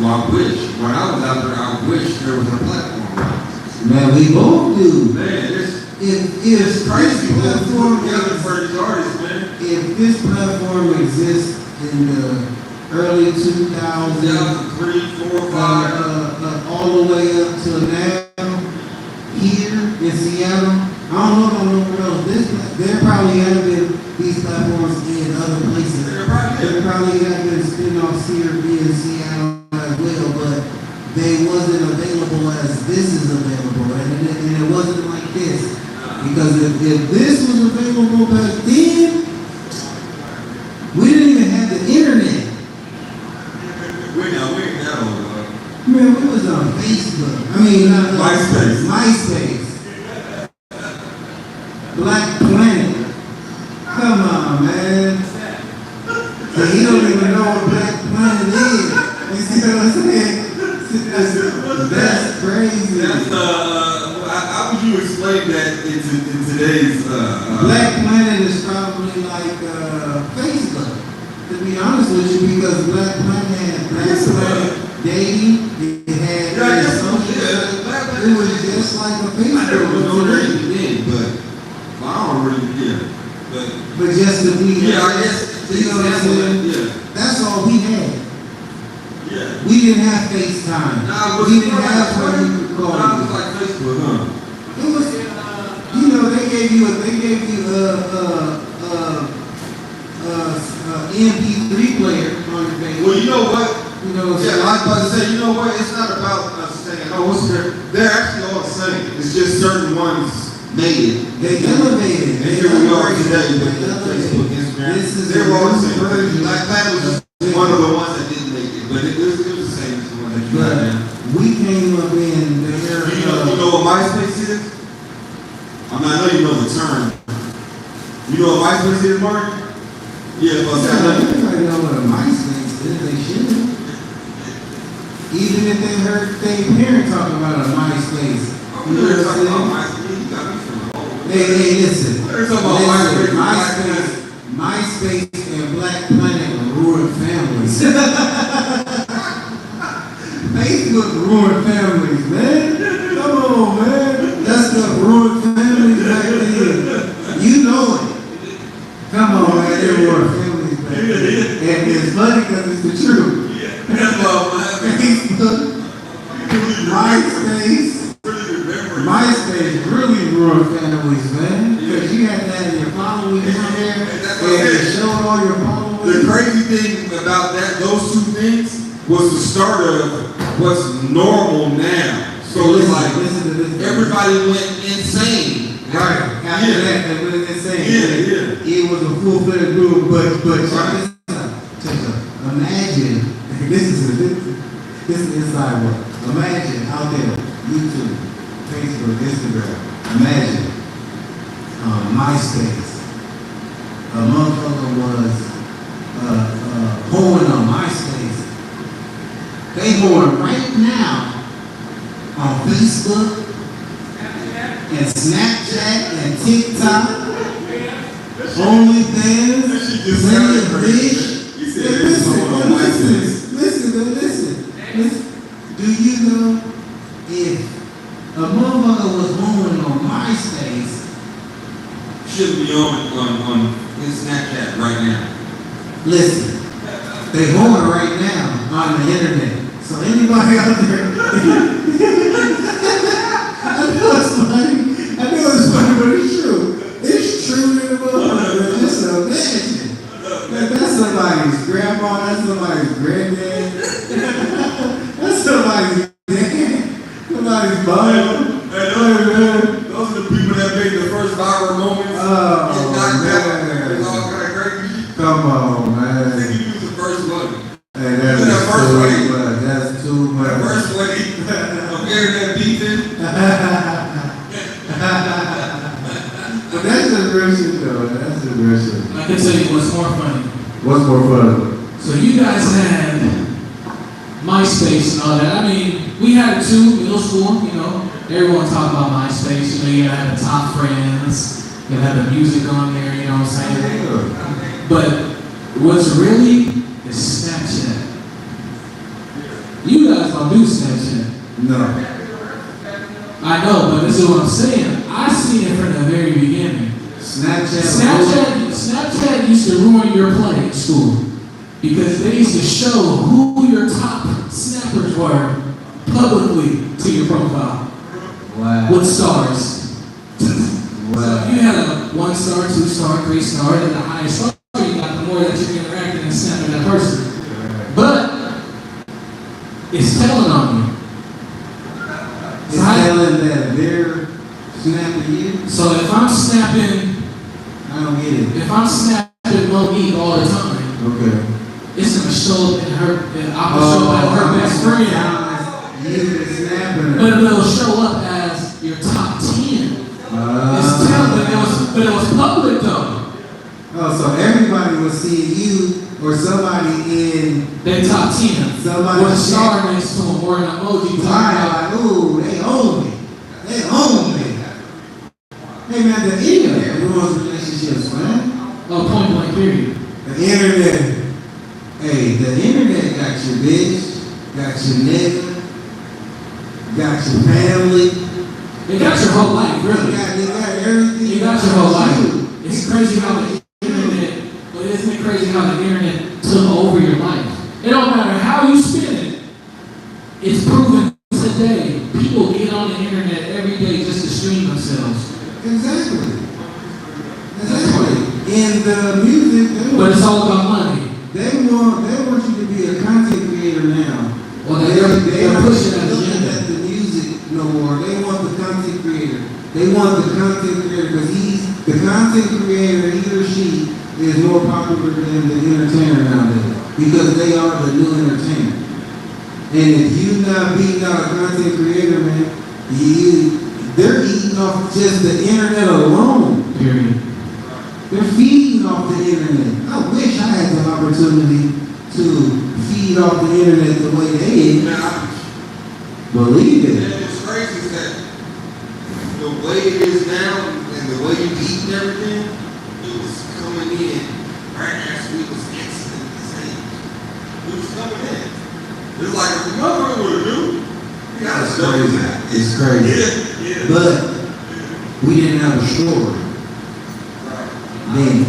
when I was out there, I wish there was a platform. Man, we both do. Man, If crazy. platform For these artists, man. if this platform exists in the early 2000s, 2003, 4, 5. all the way up to now, here in Seattle, I don't know nowhere else. There probably have been these platforms in other places. There probably have been spin-offs here in Seattle as well, but they wasn't available as this is available, and it wasn't like this. Because if this was available back then, we didn't even have the internet. We ain't that old, Man, we was on Facebook. I mean, not MySpace. Black Planet. Come on, man. So he don't even know what Black Planet is. You see what I'm saying? That's crazy. How would you explain that in today's Black Planet is probably like Facebook, to be honest with you, because Black Planet had Black Planet dating, it had social, it was just like a Facebook. I never was no dating then, but I don't really But just to be, I guess you know what I'm saying? yeah. That's all we had. We didn't have FaceTime. We didn't have what you could call Nah, it it. was like Facebook, huh? It was, you know, they gave you MP3 player on your face. Well, you know what? You know, Yeah, I was about to say, you know what? It's not about us saying, oh, what's there? They're actually all the same. It's just certain ones made it. they elevated. And here we are today with They Facebook, elevated. Instagram. This is They're all the same. version. Black Planet was just one of the ones that didn't make it, but it was the same as the one that you got now. We came up in the era. You know what MySpace is? I mean, I know you know the term. You know what MySpace is, Mark? Yeah, but Everybody know what a MySpace is. They should. Even if they heard their parent talking about a MySpace. I'm talking about MySpace. You got me from the old. Hey, listen. We're talking about MySpace and Black Planet ruined families. Facebook ruined families, man. Come on, man. That stuff ruined families back then. You know it. Come on, man. It ruined families back then. And it's funny because it's the truth. Facebook, MySpace really ruined families, man. Because you had that in your following on there, and it showed all your followers. The crazy thing about those two things was the start of what's normal now. So it's like everybody went insane. Right. After that, they went insane. Yeah. It was a full-fledged group, but imagine, this is inside work. Imagine out there, YouTube, Facebook, Instagram. Imagine MySpace. A motherfucker was hoeing on MySpace. They hoeing right now on Facebook and Snapchat and TikTok. OnlyFans. Plenty of Rich. Listen. Do you know if a motherfucker was hoeing on MySpace? Should be on his Snapchat right now. Listen, they hoeing right now on the internet. So anybody out there, I know it's funny, but it's true. It's true in the motherfucker. Just imagine. That's somebody's grandma, that's somebody's granddad, that's somebody's dad, somebody's mom. Those are the people that made the first viral moments. Oh, man. It's all kind of crazy. Come on, man. I think you was the first one. Hey, that's That first too lady. much. That's too much. The first lady of internet beefing. But that's just real shit, though. That's just real shit. I can tell you what's more funny. What's more fun? So you guys had MySpace and all that. I mean, we had it too, middle school, you know. Everyone talked about MySpace. You know, you gotta have the top friends. You gotta have the music on there, you know what I'm saying? But what's really is Snapchat. You guys don't do Snapchat. No. I know, but this is what I'm saying. I seen it from the very beginning. Snapchat used to ruin your play in school because they used to show who your top snappers were publicly to your profile. Wow. With stars. Wow. So if you had a 1 star, 2 star, 3 star, and the higher star you got, the more that you interacted and snapped with that person. But it's telling on you. It's telling that they're snapping you? So if I'm snapping, I don't get it. if I'm snapping Monique all the time, Okay. it's gonna show up in her, I'm gonna show up as her best friend. You snapping her. But it'll show up as your top 10. It's telling, but it was public though. Oh, so everybody was seeing you or somebody in They top 10. Somebody with a star next to them or an emoji talking about. like, ooh, they own me. They own me. Hey man, the internet ruins relationships, man. Oh, point blank period. The internet. Hey, the internet got your bitch, got your nigga, got your family. It got your whole life, really. They got everything. It got your whole life. It's crazy how the internet, but isn't it crazy how the internet took over your life? It don't matter how you spend it, it's proven today. People get on the internet every day just to stream themselves. Exactly. And the music, But it's all about money. they want you to be a content creator now. Well, They they're don't pushing that look agenda. at the music no more. They want the content creator. They want the content creator because the content creator, he or she, is more popular than the entertainer nowadays because they are the new entertainer. And if you not beating out a content creator, man, they're eating off just the internet alone. Period. They're feeding off the internet. I wish I had the opportunity to feed off the internet the way they did. Believe it. And what's crazy is that the way it is now and the way you eat and everything, it was coming in right as we was exiting the stage. It was coming in. It's like if the motherfucker would have knew, you gotta It's study crazy. that. It's crazy. Yeah. But we didn't have a story. Then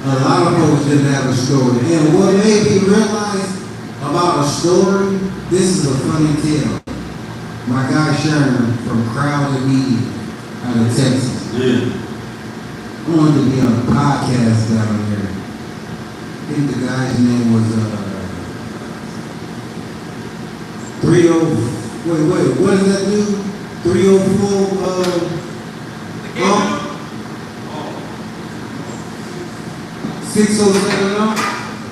a lot of folks didn't have a story. And what made me realize about a story, this is a funny tale. My guy Sharon from Crowd and Media out of Texas. Yeah. I wanted to be on a podcast down there. I think the guy's name was 30, wait, what does that do? 304, 607,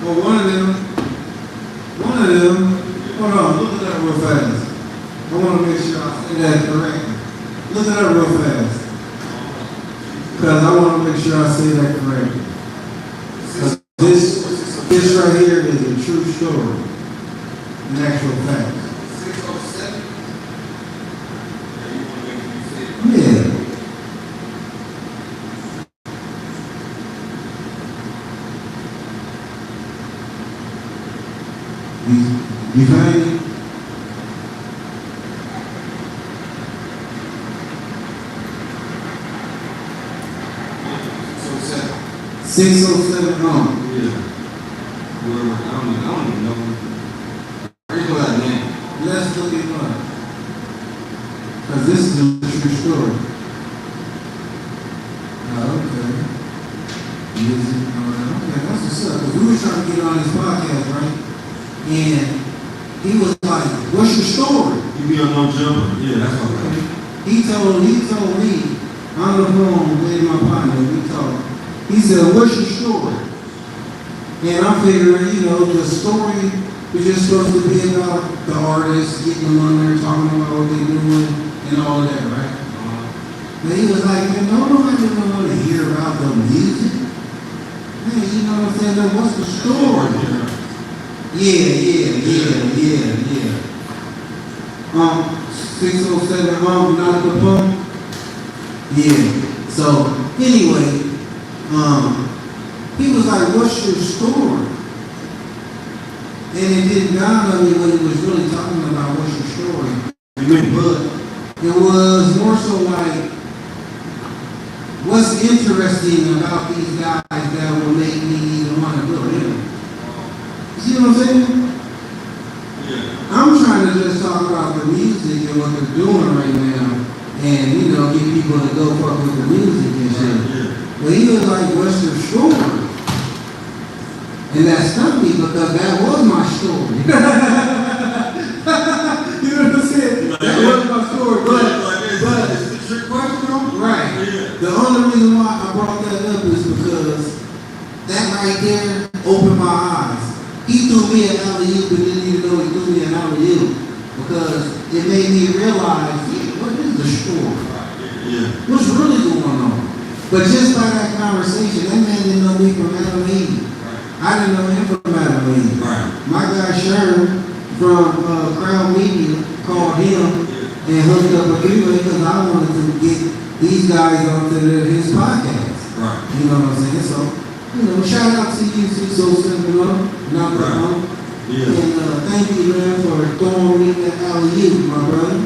or one of them. Hold on, look at that real fast. I want to make sure I say that correctly. Look at that real fast. Because I want to make sure I say that correctly. This right here is a true story. An actual fact. 607? Yeah. You find it? So 7. 607 home. Yeah. Whoever, I don't even know. Where you know that name? Let's look it up. Because this is a true story. Okay. Music, okay, that's what's up. Because we were trying to get on this podcast, right? And he was like, what's your story? You be on no jumper. Yeah, that's okay. He told me, on the phone with my partner, we talked. He said, what's your story? And I'm figuring, the story was just supposed to be about the artists, getting them on there, talking about what they're doing, and all of that, right? But he was like, man, nobody don't want to hear about the music. Man, you know what I'm saying? Now, what's the story? Yeah. 607 not the pump. Yeah. So anyway, he was like, what's your story? And it didn't dawn on me when he was really talking about what's your story. But it was more so like, what's interesting about these guys that will make me even want to do it? You see what I'm saying? Yeah. I'm trying to just talk about the music and what they're doing right now, and get people to go fuck with the music and shit. But he was like, what's your story? And that stuck me because that was my story. You know what I'm saying? That was my story. But it's the trick question, though? right. Yeah. The only reason why I brought that up is because that right there opened my eyes. He threw me an alley-oop and didn't even know he threw me an alley-oop because it made me realize, what is the story? Yeah. What's really going on? But just by that conversation, that man didn't know me from Adam Eve. I didn't know him from Adam Eve. Right. My guy Sharon from Crowd Media called him and hooked up with me because I wanted to get these guys onto his podcast. Right. You know what I'm saying? So, shout out to you, 607, not the phone. Yeah. And thank you, man, for throwing me that alley-oop, my brother.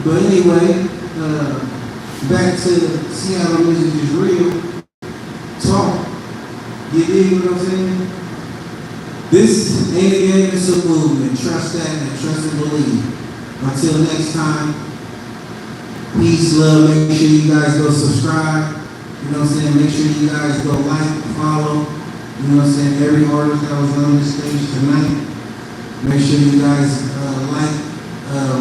But anyway, back to Seattle Music is Real. Talk. You dig what I'm saying? This ain't a game, it's a movie. movement. Trust that and trust and believe. Until next time, peace, love. Make sure you guys go subscribe. You know what I'm saying? Make sure you guys go like, follow. You know what I'm saying? Every artist that was on this stage tonight. Make sure you guys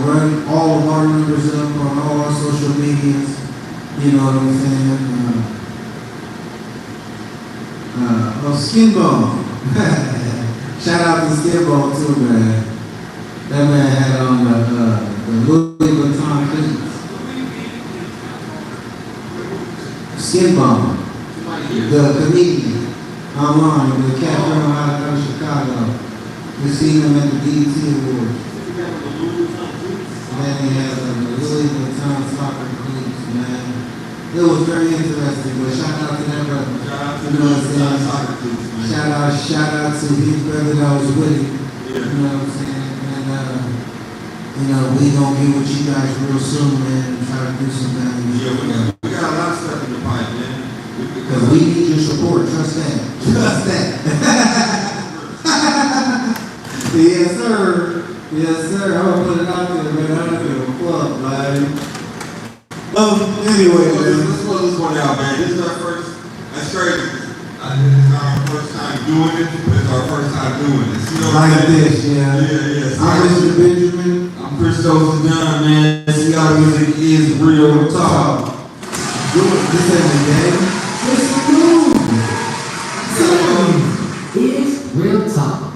run all of our numbers up on all our social medias. You know what I'm saying? Skinbone. Shout out to Skinbone too, man. That man had on the Louis Vuitton cleats. Skinbone, the comedian, online, the cat from out of Chicago. We seen him at the BET Awards. Man, he has a Louis Vuitton soccer cleats, man. It was very interesting, but shout out to that brother. You know what I'm saying? Shout out to his brother that was with him. You know what I'm saying? And we gonna get with you guys real soon, man, and try to do some things. Yeah, we got a lot of stuff in the pipe, man. Because we need your support, trust that. Trust that. Yes, sir. Yes, sir. I'm gonna put it out there, man. I don't give a fuck, man. Anyway, man. Let's close this one out, man. This is our first, that's crazy. This is our first time doing it, but it's our first time doing this. You know what I'm Like saying? this, yeah. Yeah. I'm Mr. Benjamin. I'm Christos Dunn, man. C.I.R music is real talk. Do it. This ain't a game. It's a move. It's real talk.